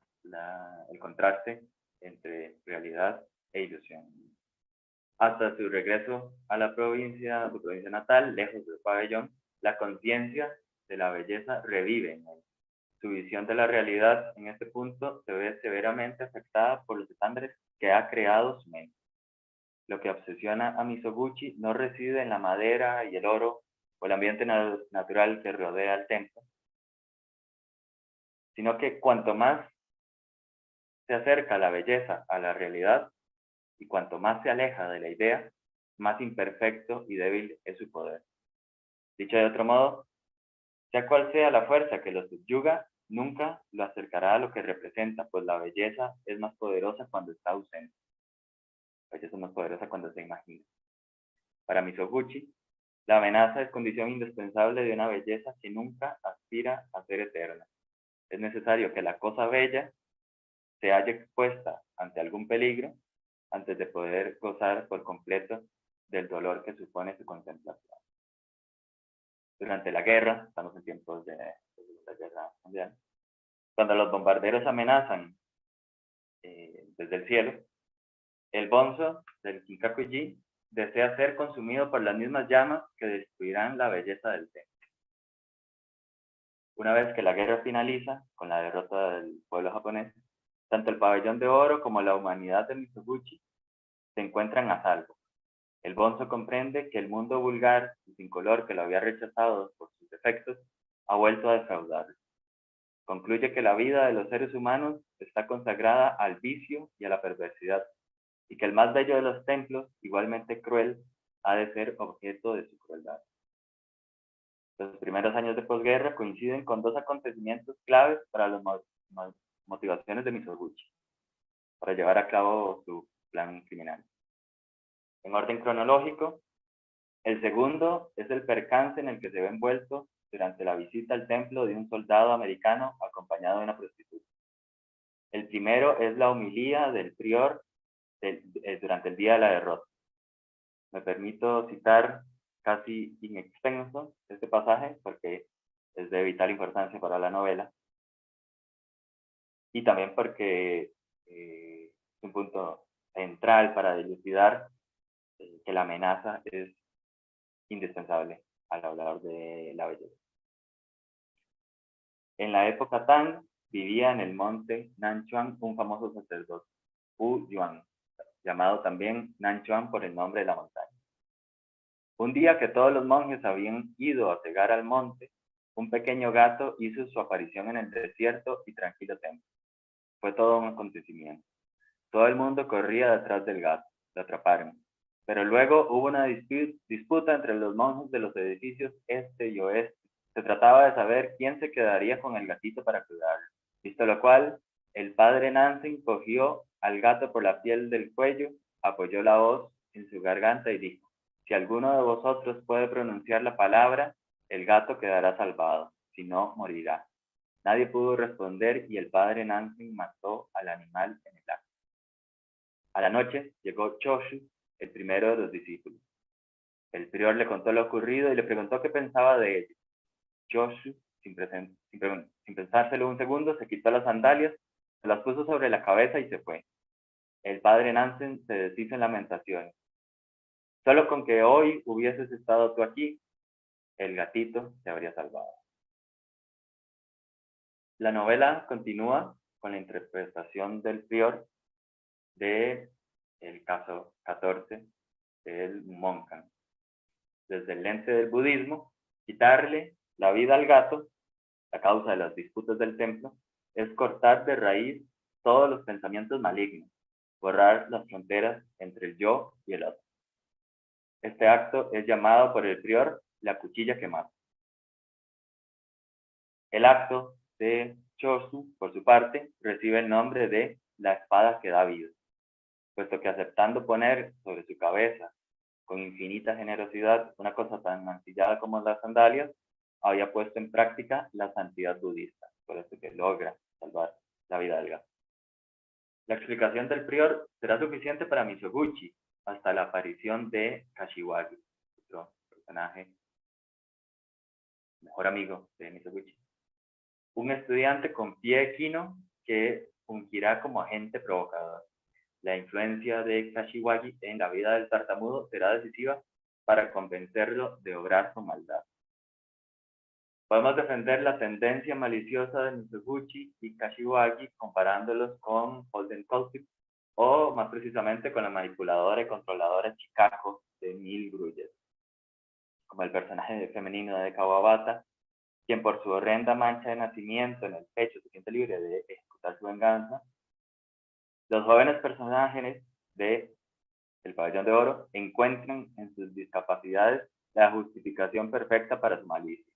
el contraste entre realidad e ilusión. Hasta su regreso a su provincia natal, lejos del pabellón, la conciencia de la belleza revive en él. Su visión de la realidad en este punto se ve severamente afectada por los estándares que ha creado su mente. Lo que obsesiona a Mizoguchi no reside en la madera y el oro o el ambiente natural que rodea el templo, sino que cuanto más se acerca la belleza a la realidad y cuanto más se aleja de la idea, más imperfecto y débil es su poder. Dicho de otro modo, sea cual sea la fuerza que lo subyuga, nunca lo acercará a lo que representa, pues la belleza es más poderosa cuando está ausente. La belleza es más poderosa cuando se imagina. Para Mizoguchi, la amenaza es condición indispensable de una belleza que nunca aspira a ser eterna. Es necesario que la cosa bella se haya expuesta ante algún peligro antes de poder gozar por completo del dolor que supone su contemplación. Durante la guerra, estamos en tiempos de la Segunda Guerra Mundial, cuando los bombarderos amenazan desde el cielo, el bonzo del Kinkaku-ji desea ser consumido por las mismas llamas que destruirán la belleza del templo. Una vez que la guerra finaliza con la derrota del pueblo japonés, tanto el pabellón de oro como la humanidad de Mizoguchi se encuentran a salvo. El bonzo comprende que el mundo vulgar y sin color que lo había rechazado por sus defectos ha vuelto a defraudarlo. Concluye que la vida de los seres humanos está consagrada al vicio y a la perversidad, y que el más bello de los templos, igualmente cruel, ha de ser objeto de su crueldad. Los primeros años de posguerra coinciden con dos acontecimientos claves para las motivaciones de Mizoguchi, para llevar a cabo su plan criminal. En orden cronológico, el segundo es el percance en el que se ve envuelto durante la visita al templo de un soldado americano acompañado de una prostituta. El primero es la homilía del prior durante el día de la derrota. Me permito citar casi in extenso este pasaje porque es de vital importancia para la novela y también porque es un punto central para dilucidar que la amenaza es indispensable al hablar de la belleza. En la época Tang vivía en el monte Nanchuan un famoso sacerdote, Wu Yuan, llamado también Nanchuan por el nombre de la montaña. Un día que todos los monjes habían ido a cegar al monte, un pequeño gato hizo su aparición en el desierto y tranquilo templo. Fue todo un acontecimiento. Todo el mundo corría detrás del gato, lo atraparon. Pero luego hubo una disputa entre los monjes de los edificios este y oeste. Se trataba de saber quién se quedaría con el gatito para cuidarlo. Visto lo cual, el padre Nansen cogió al gato por la piel del cuello, apoyó la voz en su garganta y dijo: si alguno de vosotros puede pronunciar la palabra, el gato quedará salvado, si no, morirá. Nadie pudo responder y el padre Nansen mató al animal en el acto. A la noche llegó Choshu, el primero de los discípulos. El prior le contó lo ocurrido y le preguntó qué pensaba de ello. Choshu, sin pensárselo un segundo, se quitó las sandalias, se las puso sobre la cabeza y se fue. El padre Nansen se deshizo en lamentaciones. Solo con que hoy hubieses estado tú aquí, el gatito se habría salvado. La novela continúa con la interpretación del prior de el caso 14 del Monkan. Desde el lente del budismo, quitarle la vida al gato, a causa de las disputas del templo, es cortar de raíz todos los pensamientos malignos, borrar las fronteras entre el yo y el otro. Este acto es llamado por el prior la cuchilla que mata. El acto de Choshu, por su parte, recibe el nombre de la espada que da vida, puesto que aceptando poner sobre su cabeza con infinita generosidad una cosa tan mancillada como las sandalias, había puesto en práctica la santidad budista, por eso que logra salvar la vida del gato. La explicación del prior será suficiente para Mizoguchi hasta la aparición de Kashiwagi, otro personaje, mejor amigo de Mizoguchi. un estudiante con pie equino que fungirá como agente provocador. La influencia de Kashiwagi en la vida del tartamudo será decisiva para convencerlo de obrar su maldad. Podemos defender la tendencia maliciosa de Mizoguchi y Kashiwagi comparándolos con Holden Caulfield o más precisamente con la manipuladora y controladora Chikako de Neil Gruyer, como el personaje femenino de Kawabata, quien por su horrenda mancha de nacimiento en el pecho se siente libre de ejecutar su venganza. Los jóvenes personajes de El Pabellón de Oro encuentran en sus discapacidades la justificación perfecta para su malicia.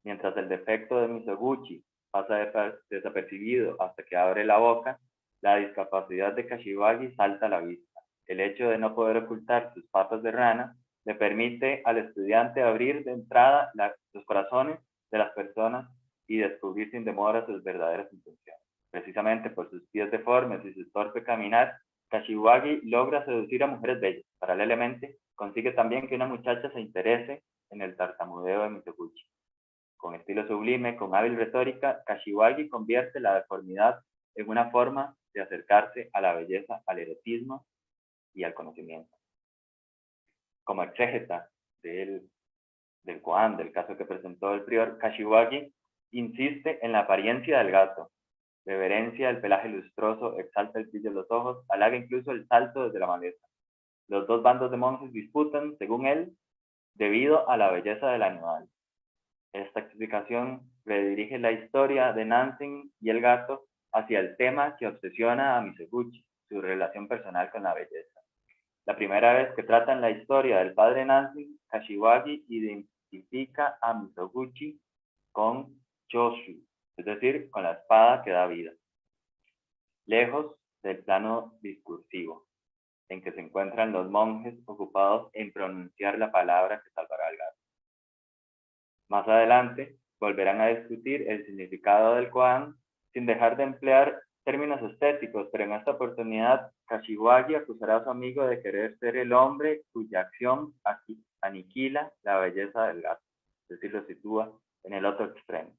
Mientras el defecto de Mizoguchi pasa desapercibido hasta que abre la boca, la discapacidad de Kashiwagi salta a la vista. El hecho de no poder ocultar sus patas de rana le permite al estudiante abrir de entrada los corazones de las personas y descubrir sin demora sus verdaderas intenciones. Precisamente por sus pies deformes y su torpe caminar, Kashiwagi logra seducir a mujeres bellas. Paralelamente, consigue también que una muchacha se interese en el tartamudeo de Mizoguchi. Con estilo sublime, con hábil retórica, Kashiwagi convierte la deformidad en una forma de acercarse a la belleza, al erotismo y al conocimiento. Como exégeta del koan, del caso que presentó el prior, Kashiwagi insiste en la apariencia del gato, reverencia el pelaje lustroso, exalta el brillo de los ojos, halaga incluso el salto desde la maleza. Los dos bandos de monjes disputan, según él, debido a la belleza del animal. Esta explicación redirige la historia de Nansen y el gato hacia el tema que obsesiona a Mizoguchi, su relación personal con la belleza. La primera vez que tratan la historia del padre Nansen, Kashiwagi identifica a Mizoguchi con Choshu, es decir, con la espada que da vida, lejos del plano discursivo, en que se encuentran los monjes ocupados en pronunciar la palabra que salvará al gato. Más adelante, volverán a discutir el significado del koan sin dejar de emplear términos estéticos, pero en esta oportunidad Kashiwagi acusará a su amigo de querer ser el hombre cuya acción aniquila la belleza del gato, es decir, lo sitúa en el otro extremo.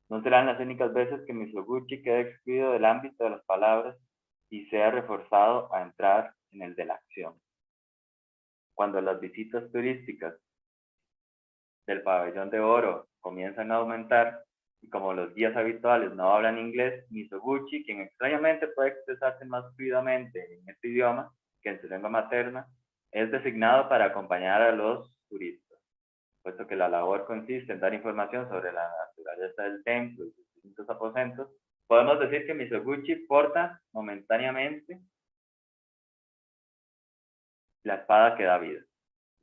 No serán las únicas veces que Mizoguchi quede excluido del ámbito de las palabras y sea reforzado a entrar en el de la acción. Cuando las visitas turísticas del Pabellón de Oro comienzan a aumentar y como los guías habituales no hablan inglés, Mizoguchi, quien extrañamente puede expresarse más fluidamente en este idioma que en su lengua materna, es designado para acompañar a los turistas. Puesto que la labor consiste en dar información sobre la naturaleza del templo y sus distintos aposentos, podemos decir que Mizoguchi porta momentáneamente la espada que da vida,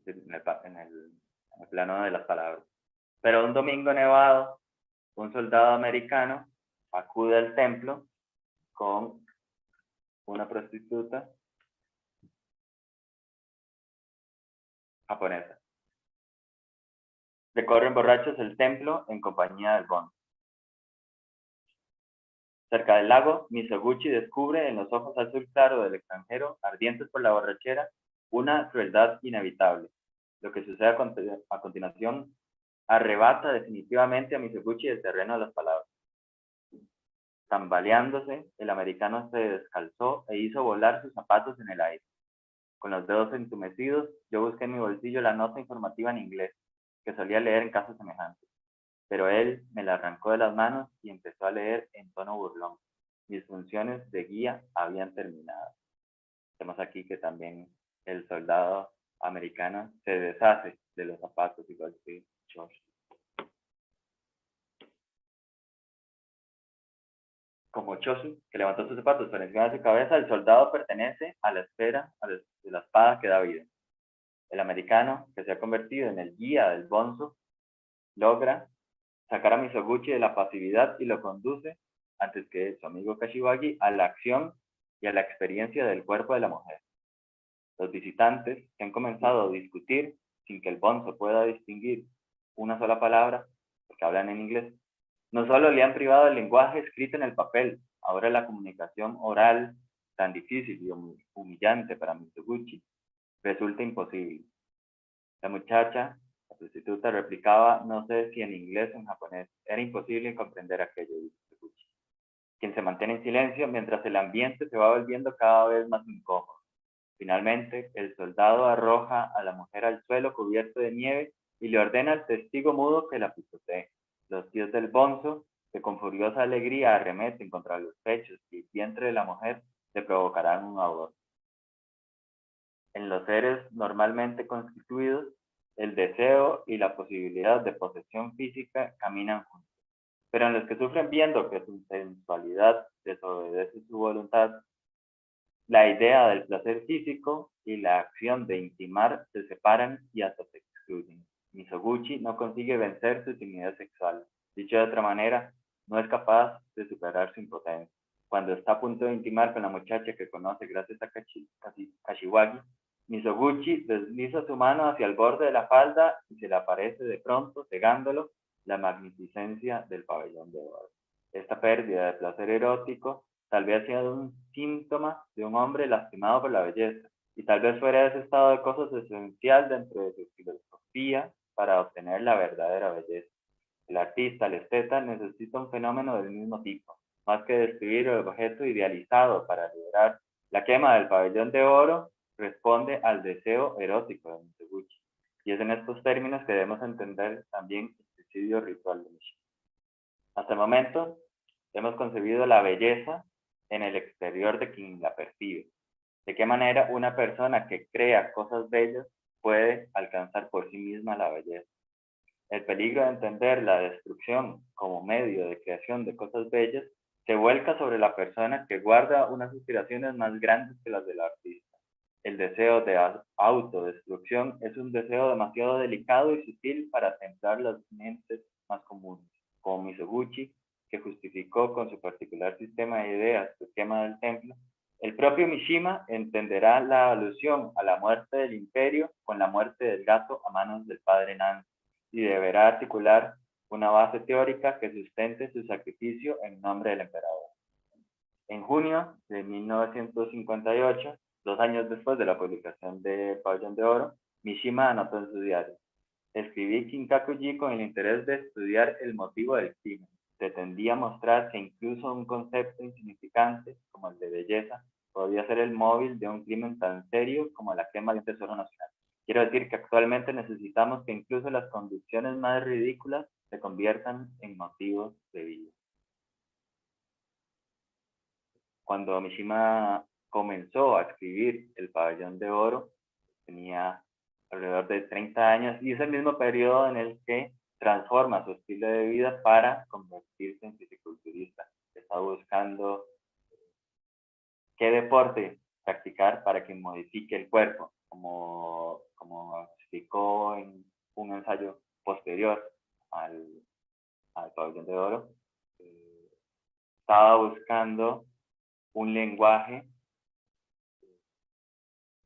en el plano de las palabras. Pero un domingo nevado, un soldado americano acude al templo con una prostituta japonesa. Recorren borrachos el templo en compañía del bonzo. Cerca del lago, Mizoguchi descubre en los ojos azul claro del extranjero, ardientes por la borrachera, una crueldad inevitable. Lo que sucede a continuación arrebata definitivamente a Mizoguchi del terreno de las palabras. Tambaleándose, el americano se descalzó e hizo volar sus zapatos en el aire. Con los dedos entumecidos, yo busqué en mi bolsillo la nota informativa en inglés, que solía leer en casos semejantes. Pero él me la arrancó de las manos y empezó a leer en tono burlón. Mis funciones de guía habían terminado. Vemos aquí que también el soldado americano se deshace de los zapatos, igual que George. Como Chosu, que levantó sus zapatos por encima de su cabeza, el soldado pertenece a la esfera de la espada que da vida. El americano, que se ha convertido en el guía del bonzo, logra sacar a Mizoguchi de la pasividad y lo conduce, antes que su amigo Kashiwagi, a la acción y a la experiencia del cuerpo de la mujer. Los visitantes, que han comenzado a discutir sin que el bonzo pueda distinguir una sola palabra, porque hablan en inglés, no solo le han privado del lenguaje escrito en el papel, ahora la comunicación oral, tan difícil y humillante para Mizoguchi, resulta imposible. La prostituta replicaba, no sé si en inglés o en japonés. Era imposible comprender aquello, dice Mizoguchi, quien se mantiene en silencio mientras el ambiente se va volviendo cada vez más incómodo. Finalmente, el soldado arroja a la mujer al suelo cubierto de nieve y le ordena al testigo mudo que la pisotee. Los tíos del bonzo, que con furiosa alegría arremeten contra los pechos y el vientre de la mujer, le provocarán un aborto. En los seres normalmente constituidos, el deseo y la posibilidad de posesión física caminan juntos. Pero en los que sufren viendo que su sensualidad desobedece su voluntad, la idea del placer físico y la acción de intimar se separan y hasta se excluyen. Mizoguchi no consigue vencer su timidez sexual. Dicho de otra manera, no es capaz de superar su impotencia. Cuando está a punto de intimar con la muchacha que conoce gracias a Kashiwagi, Mizoguchi desliza su mano hacia el borde de la falda y se le aparece de pronto, cegándolo, la magnificencia del pabellón de oro. Esta pérdida de placer erótico tal vez sea un síntoma de un hombre lastimado por la belleza, y tal vez fuera ese estado de cosas esencial dentro de su filosofía para obtener la verdadera belleza. El artista, el esteta, necesita un fenómeno del mismo tipo, más que describir el objeto idealizado para liberar la quema del pabellón de oro, responde al deseo erótico de Mizoguchi. Y es en estos términos que debemos entender también el suicidio ritual de Mishima. Hasta el momento, hemos concebido la belleza en el exterior de quien la percibe. ¿De qué manera una persona que crea cosas bellas puede alcanzar por sí misma la belleza? El peligro de entender la destrucción como medio de creación de cosas bellas se vuelca sobre la persona que guarda unas aspiraciones más grandes que las del artista. El deseo de autodestrucción es un deseo demasiado delicado y sutil para templar las mentes más comunes, como Mizoguchi, que justificó con su particular sistema de ideas su quema del templo. El propio Mishima entenderá la alusión a la muerte del imperio con la muerte del gato a manos del padre Nancy, y deberá articular una base teórica que sustente su sacrificio en nombre del emperador. En junio de 1958, 2 años después de la publicación de Pabellón de Oro, Mishima anotó en su diario: escribí Kinkaku-ji con el interés de estudiar el motivo del crimen. Pretendía mostrar que incluso un concepto insignificante como el de belleza podía ser el móvil de un crimen tan serio como la quema de un tesoro nacional. Quiero decir que actualmente necesitamos que incluso las conducciones más ridículas se conviertan en motivos de vida. Cuando Mishima comenzó a escribir El Pabellón de Oro, tenía alrededor de 30 años, y es el mismo periodo en el que transforma su estilo de vida para convertirse en fisiculturista. Está buscando qué deporte practicar para que modifique el cuerpo, como explicó en un ensayo posterior al Pabellón de Oro. Estaba buscando un lenguaje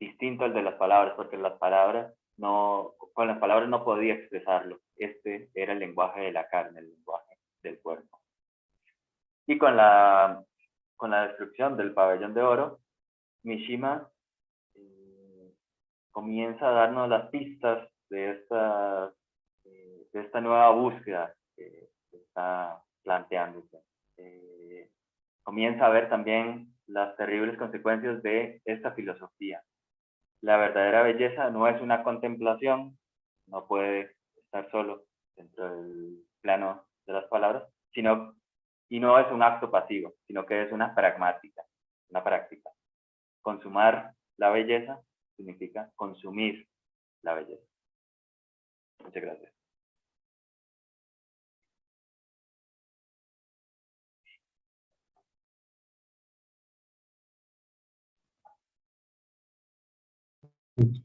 distinto al de las palabras, porque con las palabras no podía expresarlo. Este era el lenguaje de la carne, el lenguaje del cuerpo. Y con la destrucción del Pabellón de Oro, Mishima comienza a darnos las pistas de esta nueva búsqueda que está planteándose. Comienza a ver también las terribles consecuencias de esta filosofía. La verdadera belleza no es una contemplación, no puede estar solo dentro del plano de las palabras, y no es un acto pasivo, sino que es una práctica. Consumar la belleza significa consumir la belleza. Muchas gracias.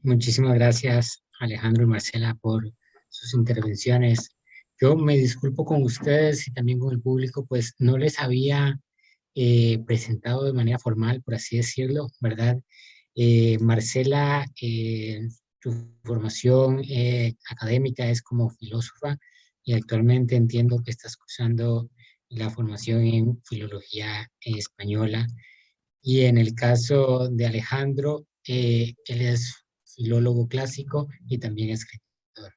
Muchísimas gracias, Alejandro y Marcela, por sus intervenciones. Yo me disculpo con ustedes y también con el público, pues no les había presentado de manera formal, por así decirlo, ¿verdad? Marcela, su formación académica es como filósofa y actualmente entiendo que estás cursando la formación en filología española. Y en el caso de Alejandro, él es filólogo clásico y también escritor.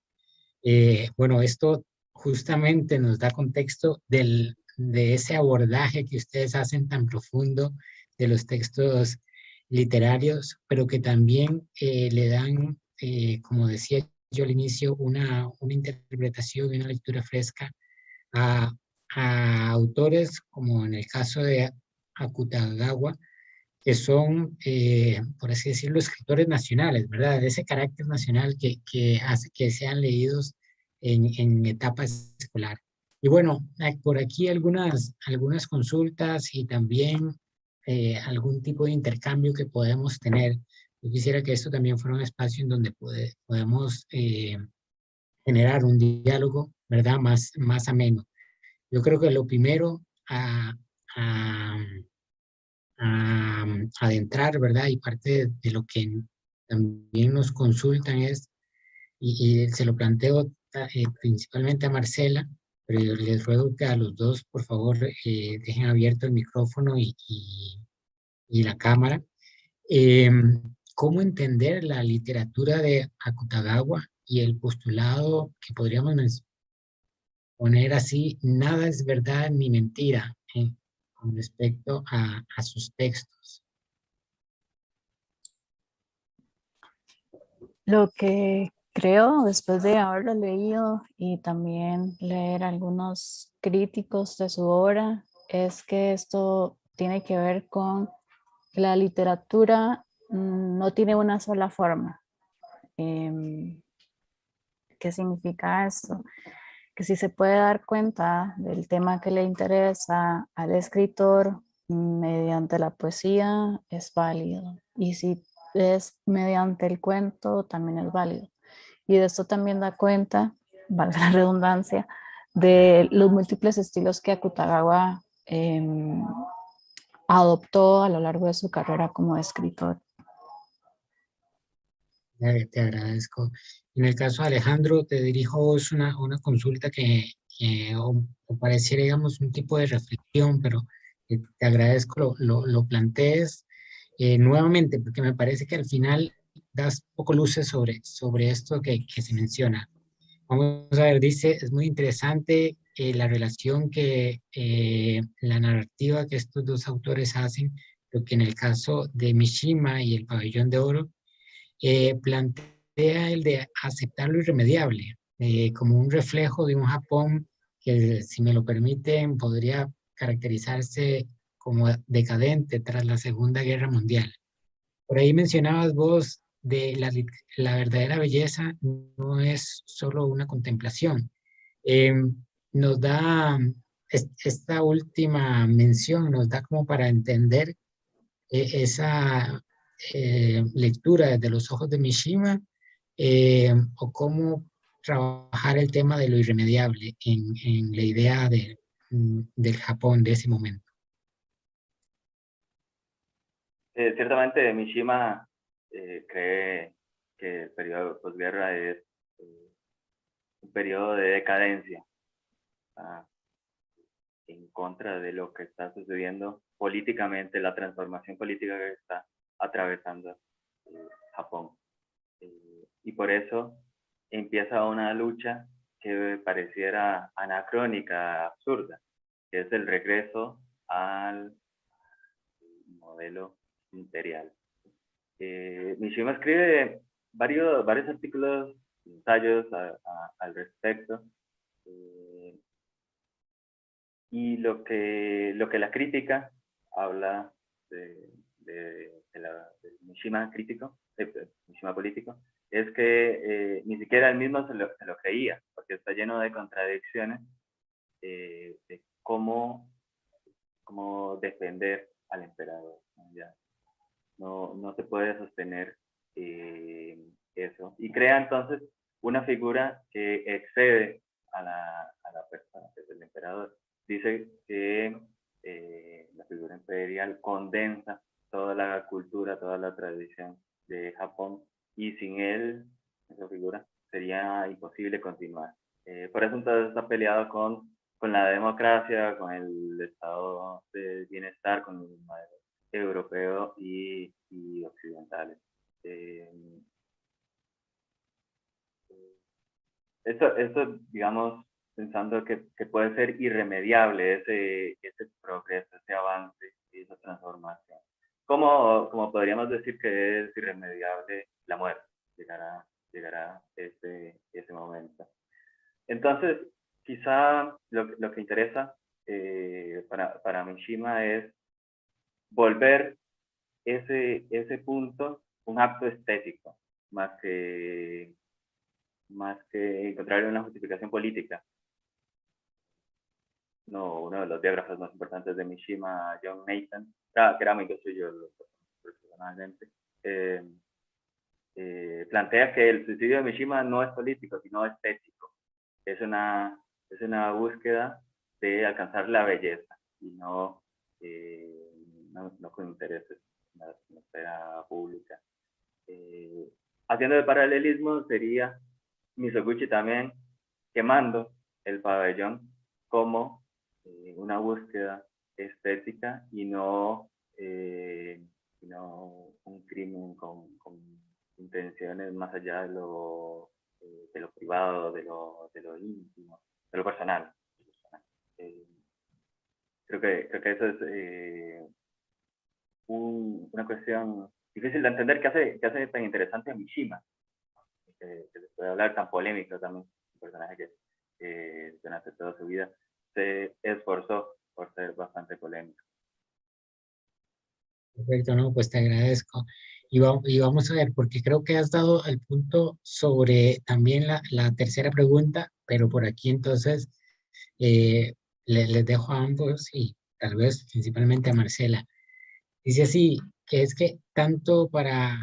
Bueno, esto justamente nos da contexto de ese abordaje que ustedes hacen tan profundo de los textos literarios, pero que también le dan, como decía yo al inicio, una interpretación y una lectura fresca a, a autores como en el caso de Akutagawa, que son, por así decirlo, escritores nacionales, ¿verdad? De ese carácter nacional que hace que sean leídos en etapa escolar. Y bueno, por aquí algunas consultas y también algún tipo de intercambio que podemos tener. Yo quisiera que esto también fuera un espacio en donde podemos generar un diálogo, ¿verdad? Más ameno. Yo creo que lo primero a a adentrar, ¿verdad? Y parte de lo que también nos consultan es, y se lo planteo principalmente a Marcela, pero yo les ruego que a los dos, por favor, dejen abierto el micrófono y la cámara. Eh, ¿Cómo entender la literatura de Akutagawa y el postulado que podríamos poner así, nada es verdad ni mentira con respecto a sus textos? Lo que creo después de haberlo leído y también leer algunos críticos de su obra es que esto tiene que ver con que la literatura no tiene una sola forma. ¿Qué significa esto? Que si se puede dar cuenta del tema que le interesa al escritor mediante la poesía, es válido. Y si es mediante el cuento, también es válido. Y de esto también da cuenta, valga la redundancia, de los múltiples estilos que Akutagawa adoptó a lo largo de su carrera como escritor. Te agradezco. En el caso de Alejandro, te dirijo vos una consulta o pareciera, digamos, un tipo de reflexión, pero te agradezco lo plantees nuevamente, porque me parece que al final das poco luces sobre esto que se menciona. Vamos a ver, dice, es muy interesante la relación la narrativa que estos dos autores hacen, lo que en el caso de Mishima y el Pabellón de Oro, plantea el de aceptar lo irremediable, como un reflejo de un Japón que, si me lo permiten, podría caracterizarse como decadente tras la Segunda Guerra Mundial. Por ahí mencionabas vos de la verdadera belleza no es solo una contemplación. Eh, nos da, esta última mención nos da como para entender esa lectura desde los ojos de Mishima, o cómo trabajar el tema de lo irremediable en la idea del Japón de ese momento. Ciertamente Mishima cree que el periodo de posguerra es un periodo de decadencia, en contra de lo que está sucediendo políticamente, la transformación política que está atravesando Japón. Y por eso empieza una lucha que pareciera anacrónica, absurda, que es el regreso al modelo imperial. Mishima escribe varios artículos, ensayos al respecto, y lo que la crítica habla del Mishima crítico, Mishima político, es que ni siquiera él mismo se lo creía, porque está lleno de contradicciones de cómo defender al emperador. No se puede sostener eso. Y crea entonces una figura que excede a la persona, que es el emperador. Dice que la figura imperial condensa toda la cultura, toda la tradición de Japón, y sin él, esa figura, sería imposible continuar. Por eso entonces está peleado con la democracia, con el estado de bienestar, con el modelo europeo y occidentales. Esto, digamos, pensando que puede ser irremediable ese progreso, ese avance y esa transformación. ¿Cómo podríamos decir que es irremediable la muerte? Llegará ese momento. Entonces, quizá lo que interesa para Mishima es volver ese punto un acto estético, más que encontrar una justificación política. No, uno de los biógrafos más importantes de Mishima, John Nathan, que era amigo suyo personalmente, plantea que el suicidio de Mishima no es político, sino estético. Es una búsqueda de alcanzar la belleza y no con intereses en la esfera pública. Haciendo el paralelismo, sería Mizoguchi también quemando el pabellón como una búsqueda estética y no un crimen con intenciones más allá de lo privado, de lo íntimo, de lo personal. Creo que eso es una cuestión difícil de entender que hace tan interesante a Mishima, que se puede hablar, tan polémico también, un personaje que durante toda su vida se esforzó por ser bastante polémico. Perfecto, no, pues te agradezco. Y vamos a ver, porque creo que has dado el punto sobre también la tercera pregunta, pero por aquí entonces les dejo a ambos y tal vez principalmente a Marcela. Dice así, que es que tanto para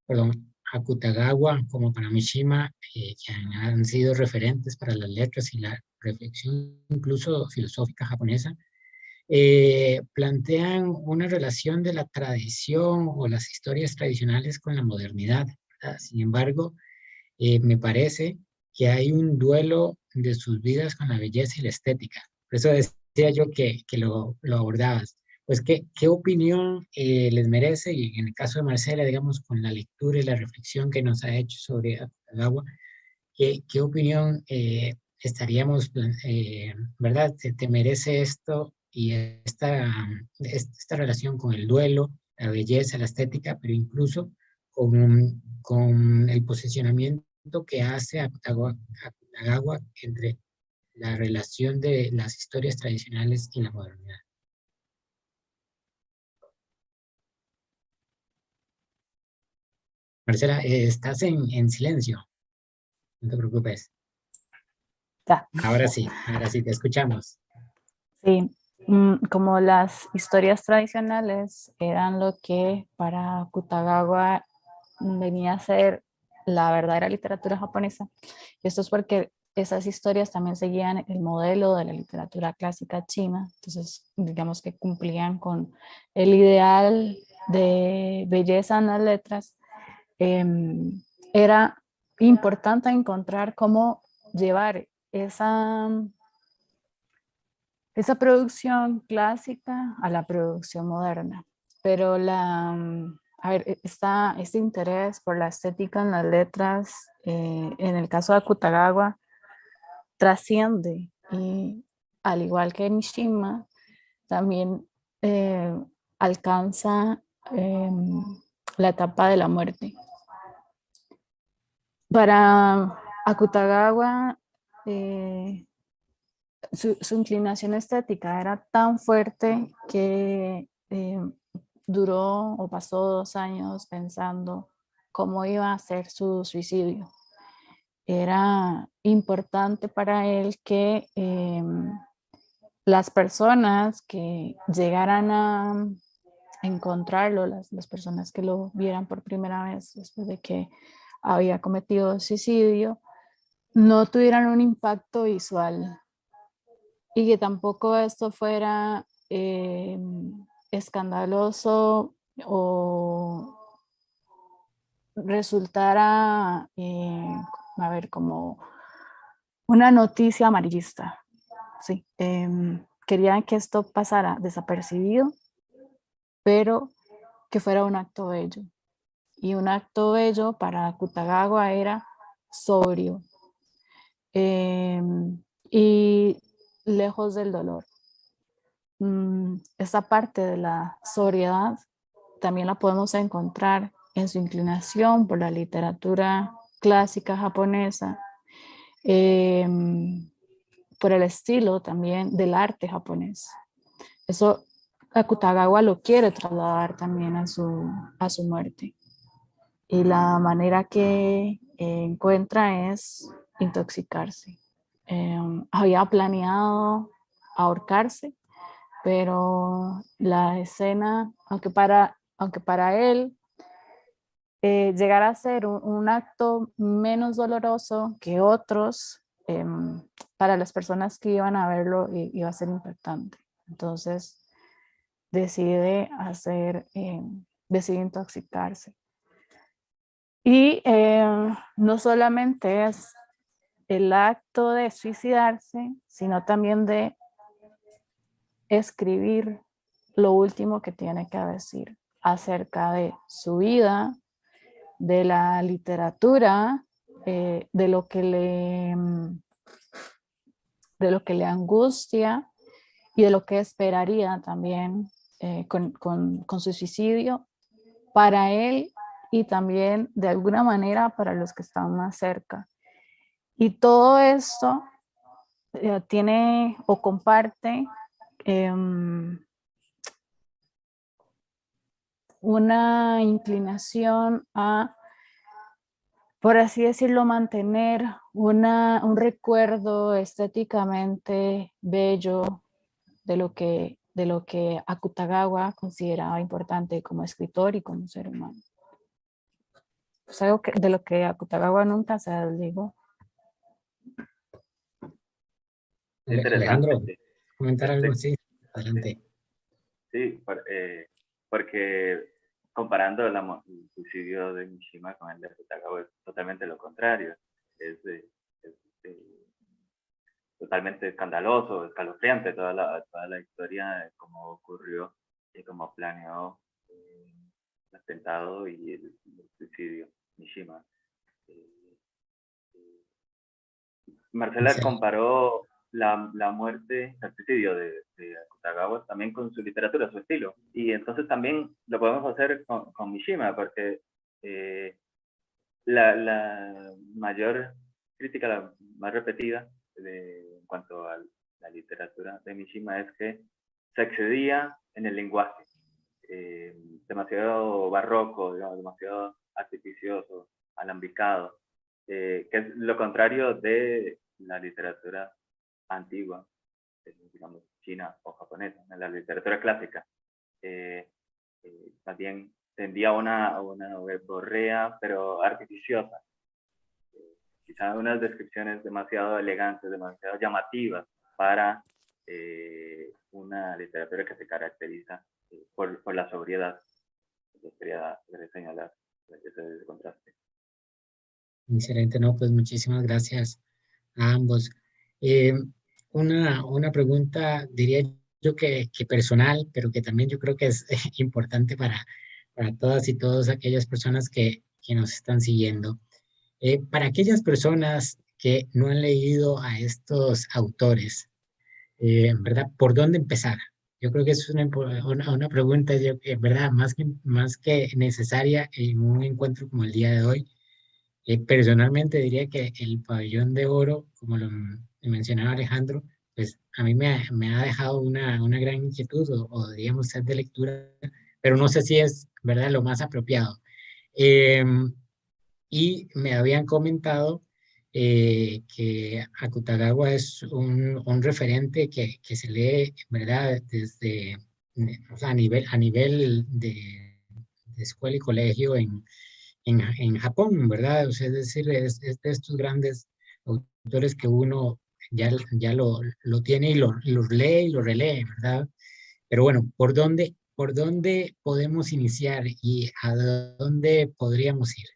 perdón, Akutagawa como para Mishima, que han sido referentes para las letras y la reflexión incluso filosófica japonesa, plantean una relación de la tradición o las historias tradicionales con la modernidad, ¿verdad? Sin embargo, me parece que hay un duelo de sus vidas con la belleza y la estética. Por eso decía yo que lo abordabas. Pues, ¿qué opinión les merece? Y en el caso de Marcela, digamos, con la lectura y la reflexión que nos ha hecho sobre Akutagawa, ¿qué opinión estaríamos, verdad? ¿Te merece esto y esta relación con el duelo, la belleza, la estética, pero incluso con el posicionamiento que hace Akutagawa entre la relación de las historias tradicionales y la modernidad? Marcela, estás en silencio, no te preocupes. Ya. Ahora sí, te escuchamos. Sí, como las historias tradicionales eran lo que para Akutagawa venía a ser la verdadera literatura japonesa. Y esto es porque esas historias también seguían el modelo de la literatura clásica china, entonces digamos que cumplían con el ideal de belleza en las letras. Era importante encontrar cómo llevar esa producción clásica a la producción moderna. Pero a ver, este interés por la estética en las letras, en el caso de Akutagawa, trasciende y al igual que Mishima, también alcanza la etapa de la muerte. Para Akutagawa, su inclinación estética era tan fuerte que duró o pasó 2 años pensando cómo iba a ser su suicidio. Era importante para él que las personas que llegaran a encontrarlo, las personas que lo vieran por primera vez después de que había cometido suicidio, no tuvieran un impacto visual y que tampoco esto fuera escandaloso o resultara, a ver, como una noticia amarillista. Sí, querían que esto pasara desapercibido, pero que fuera un acto bello. Y un acto bello para Akutagawa era sobrio y lejos del dolor. Esta parte de la sobriedad también la podemos encontrar en su inclinación por la literatura clásica japonesa, por el estilo también del arte japonés. Eso Akutagawa lo quiere trasladar también a su muerte. Y la manera que encuentra es intoxicarse. Había planeado ahorcarse, pero la escena, aunque para él llegar a ser un acto menos doloroso que otros, para las personas que iban a verlo iba a ser impactante. Entonces decide intoxicarse. Y no solamente es el acto de suicidarse, sino también de escribir lo último que tiene que decir acerca de su vida, de la literatura, de lo que le angustia y de lo que esperaría también con su suicidio para él y también de alguna manera para los que están más cerca. Y todo esto tiene o comparte una inclinación a, por así decirlo, mantener un recuerdo estéticamente bello de lo que Akutagawa consideraba importante como escritor y como ser humano. Es algo de lo que Akutagawa nunca se desligó. Alejandro, comentar algo así. Adelante. Sí, porque comparando el suicidio de Mishima con el de Akutagawa es totalmente lo contrario. Es totalmente escandaloso, escalofriante toda la historia de cómo ocurrió y cómo planeó el atentado y el suicidio Mishima. Marcela Sí. comparó la muerte, el suicidio de Akutagawa también con su literatura, su estilo. Y entonces también lo podemos hacer con Mishima, porque la mayor crítica, la más repetida en cuanto a la literatura de Mishima es que se excedía en el lenguaje, demasiado barroco, digamos, demasiado artificioso, alambicado, que es lo contrario de la literatura antigua, digamos, china o japonesa, en la literatura clásica. Más bien tendía a una verborrea, pero artificiosa. Quizás unas descripciones demasiado elegantes, demasiado llamativas para una literatura que se caracteriza por la sobriedad. Yo quería señalar ese contraste. Excelente, no, pues muchísimas gracias a ambos. Una pregunta, diría yo que personal, pero que también yo creo que es importante para todas y todos aquellas personas que nos están siguiendo. Para aquellas personas que no han leído a estos autores, ¿verdad? ¿Por dónde empezar? Yo creo que es una pregunta, ¿verdad? Más que necesaria en un encuentro como el día de hoy. Personalmente diría que el Pabellón de Oro, como lo mencionaba Alejandro, pues a mí me ha dejado una gran inquietud o digamos ser de lectura, pero no sé si es, ¿verdad?, lo más apropiado. Y me habían comentado que Akutagawa es un referente que se lee, ¿verdad?, desde, o sea, a nivel de escuela y colegio en Japón, ¿verdad? O sea, es decir, es de estos grandes autores que uno ya lo tiene y los lee y lo relee, ¿verdad? Pero bueno, por dónde podemos iniciar y a dónde podríamos ir?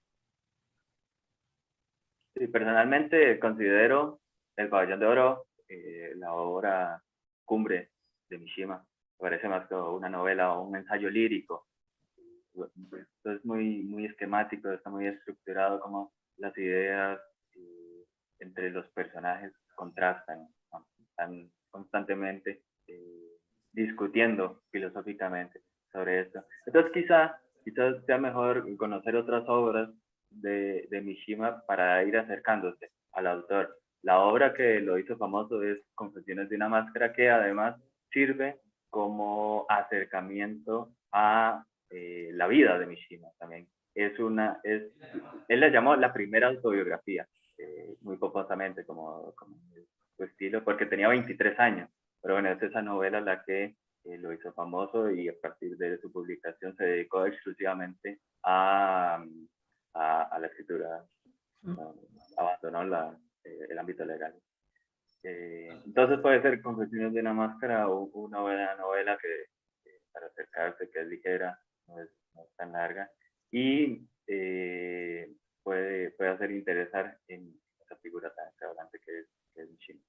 Sí, personalmente considero El Pabellón de Oro la obra cumbre de Mishima. Me parece más que una novela o un ensayo lírico. Esto es muy esquemático, está muy estructurado, como las ideas entre los personajes contrastan, ¿no? Están constantemente discutiendo filosóficamente sobre esto. Entonces quizás sea mejor conocer otras obras de Mishima para ir acercándose al autor. La obra que lo hizo famoso es Confesiones de una máscara, que además sirve como acercamiento a la vida de Mishima también. Él la llamó la primera autobiografía, muy pomposamente, como su estilo, porque tenía 23 años. Pero bueno, es esa novela la que lo hizo famoso, y a partir de su publicación se dedicó exclusivamente a la escritura. Abandonó el ámbito legal. Entonces puede ser Confesiones de una máscara o una buena novela que para acercarse, que es ligera, no es tan larga, y puede hacer interesar en esa figura tan extravagante que es Mishima.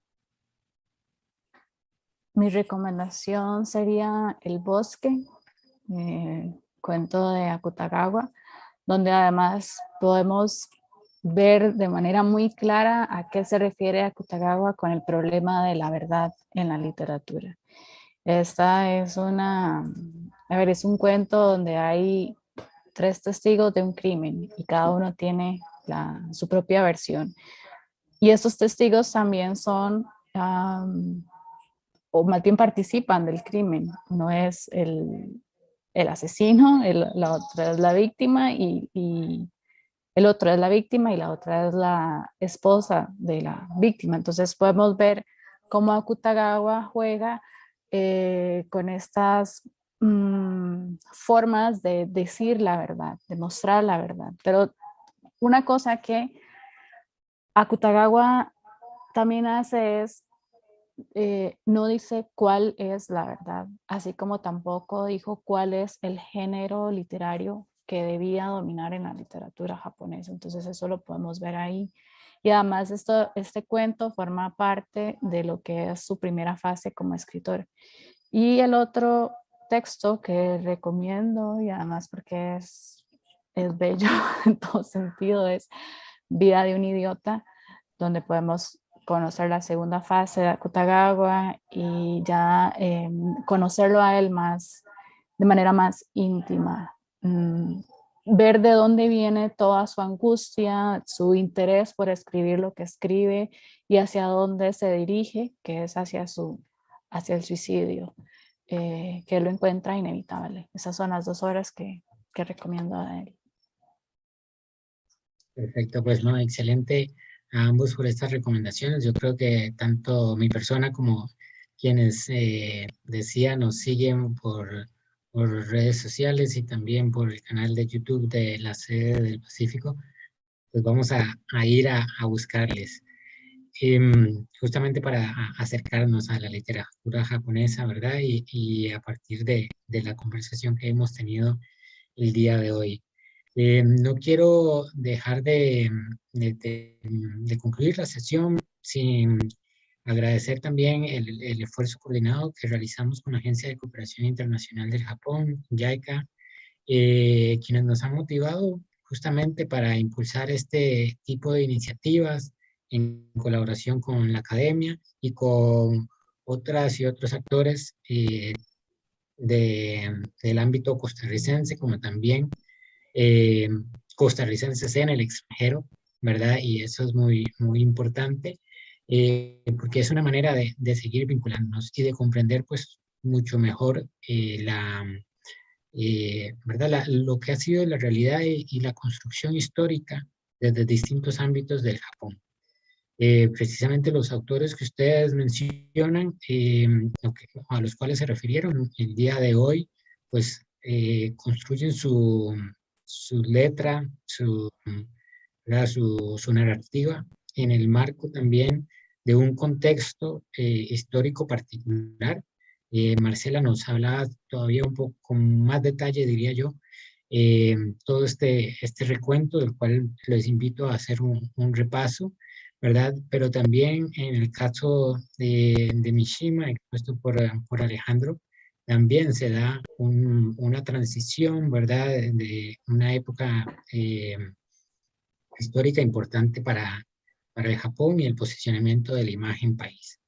Mi recomendación sería El bosque, cuento de Akutagawa, donde además podemos ver de manera muy clara a qué se refiere Akutagawa con el problema de la verdad en la literatura. Esta es es un cuento donde hay 3 testigos de un crimen y cada uno tiene su propia versión. Y estos testigos también son, o más bien participan del crimen. No es el asesino, la otra es la víctima y el otro es la víctima y la otra es la esposa de la víctima. Entonces podemos ver cómo Akutagawa juega con estas formas de decir la verdad, de mostrar la verdad. Pero una cosa que Akutagawa también hace es, no dice cuál es la verdad, así como tampoco dijo cuál es el género literario que debía dominar en la literatura japonesa. Entonces eso lo podemos ver ahí. Y además este cuento forma parte de lo que es su primera fase como escritor. Y el otro texto que recomiendo, y además porque es bello en todo sentido, es Vida de un idiota, donde podemos conocer la segunda fase de Akutagawa y ya conocerlo a él de manera más íntima. Ver de dónde viene toda su angustia, su interés por escribir lo que escribe y hacia dónde se dirige, que es hacia el suicidio, que lo encuentra inevitable. Esas son las 2 obras que recomiendo a él. Perfecto, pues no, excelente a ambos por estas recomendaciones. Yo creo que tanto mi persona como quienes decía nos siguen por redes sociales y también por el canal de YouTube de la sede del Pacífico, pues vamos a ir a buscarles. Justamente para acercarnos a la literatura japonesa, ¿verdad? Y a partir de la conversación que hemos tenido el día de hoy. No quiero dejar de concluir la sesión sin agradecer también el esfuerzo coordinado que realizamos con la Agencia de Cooperación Internacional del Japón, JICA, quienes nos han motivado justamente para impulsar este tipo de iniciativas en colaboración con la academia y con otras y otros actores del ámbito costarricense, como también costarricenses en el extranjero, ¿verdad? Y eso es muy, muy importante, porque es una manera de seguir vinculándonos y de comprender, pues, mucho mejor ¿verdad? Lo que ha sido la realidad y la construcción histórica desde distintos ámbitos del Japón. Precisamente los autores que ustedes mencionan, a los cuales se refirieron el día de hoy, pues construyen su letra, ¿verdad? Su narrativa en el marco también de un contexto histórico particular. Marcela nos hablaba todavía un poco con más detalle, diría yo, todo este recuento, del cual les invito a hacer un repaso, ¿verdad? Pero también en el caso de Mishima, expuesto por Alejandro, también se da una transición, ¿verdad? De una época histórica importante para el Japón y el posicionamiento de la imagen país.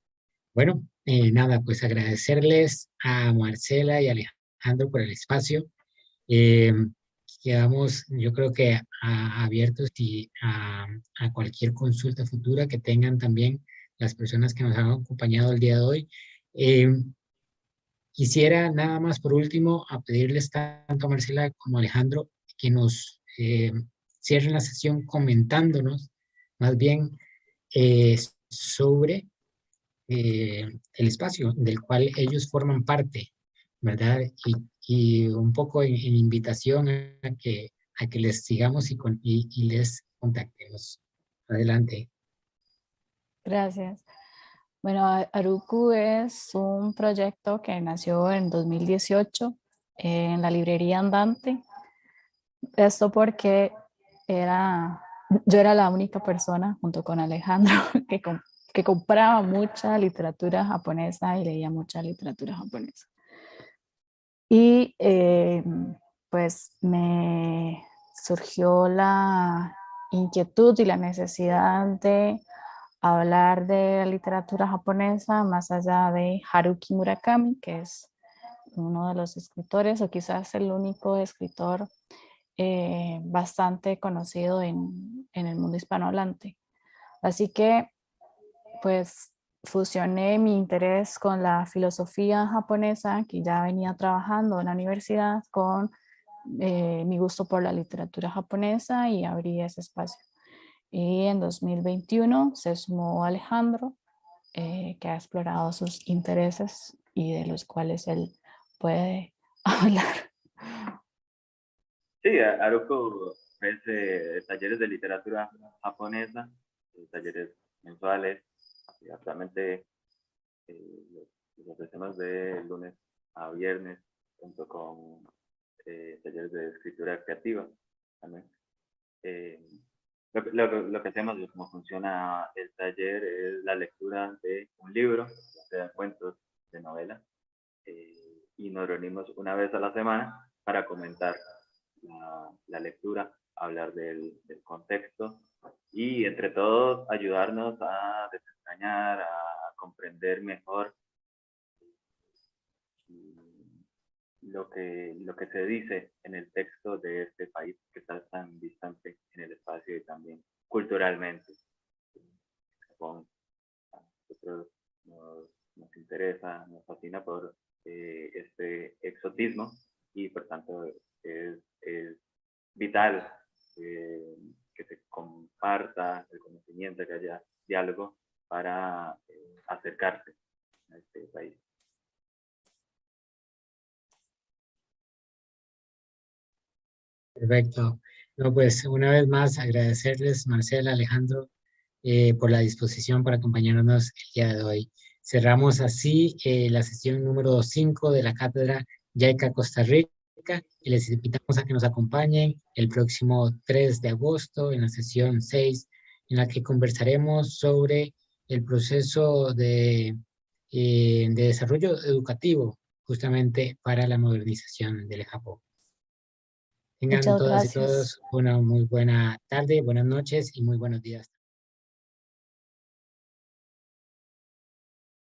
Bueno, nada, pues agradecerles a Marcela y Alejandro por el espacio. Quedamos, yo creo que abiertos a cualquier consulta futura que tengan también las personas que nos han acompañado el día de hoy. Quisiera nada más por último a pedirles tanto a Marcela como a Alejandro que nos cierren la sesión comentándonos más bien sobre el espacio del cual ellos forman parte, ¿verdad? Y un poco en invitación a que les sigamos y les contactemos. Adelante. Gracias. Bueno, Aruku es un proyecto que nació en 2018 en la librería Andante. Esto porque yo era la única persona, junto con Alejandro, que compraba mucha literatura japonesa y leía mucha literatura japonesa. Y pues me surgió la inquietud y la necesidad de hablar de la literatura japonesa más allá de Haruki Murakami, que es uno de los escritores o quizás el único escritor bastante conocido en el mundo hispanohablante. Así que pues fusioné mi interés con la filosofía japonesa que ya venía trabajando en la universidad con mi gusto por la literatura japonesa y abrí ese espacio. Y en 2021 se sumó Alejandro, que ha explorado sus intereses y de los cuales él puede hablar. Sí, Haruku ofrece talleres de literatura japonesa, talleres mensuales, y actualmente los ofrecemos de lunes a viernes, junto con talleres de escritura creativa también. Lo que hacemos y cómo funciona el taller es la lectura de un libro, ya sea cuentos, de novela, y nos reunimos una vez a la semana para comentar la lectura, hablar del contexto y entre todos ayudarnos a desentrañar, a comprender mejor lo que se dice en el texto de este país que está tan distante en el espacio y también culturalmente. Japón, a nosotros nos interesa, nos fascina por este exotismo y por tanto es vital que se comparta el conocimiento, que haya diálogo para acercarse a este país. Perfecto. No, pues una vez más agradecerles, Marcela, Alejandro, por la disposición para acompañarnos el día de hoy. Cerramos así la sesión número 5 de la Cátedra JICA Costa Rica y les invitamos a que nos acompañen el próximo 3 de agosto en la sesión 6, en la que conversaremos sobre el proceso de desarrollo educativo justamente para la modernización del Japón. Tengan Muchas todas y gracias. todos una muy buena tarde, buenas noches y muy buenos días.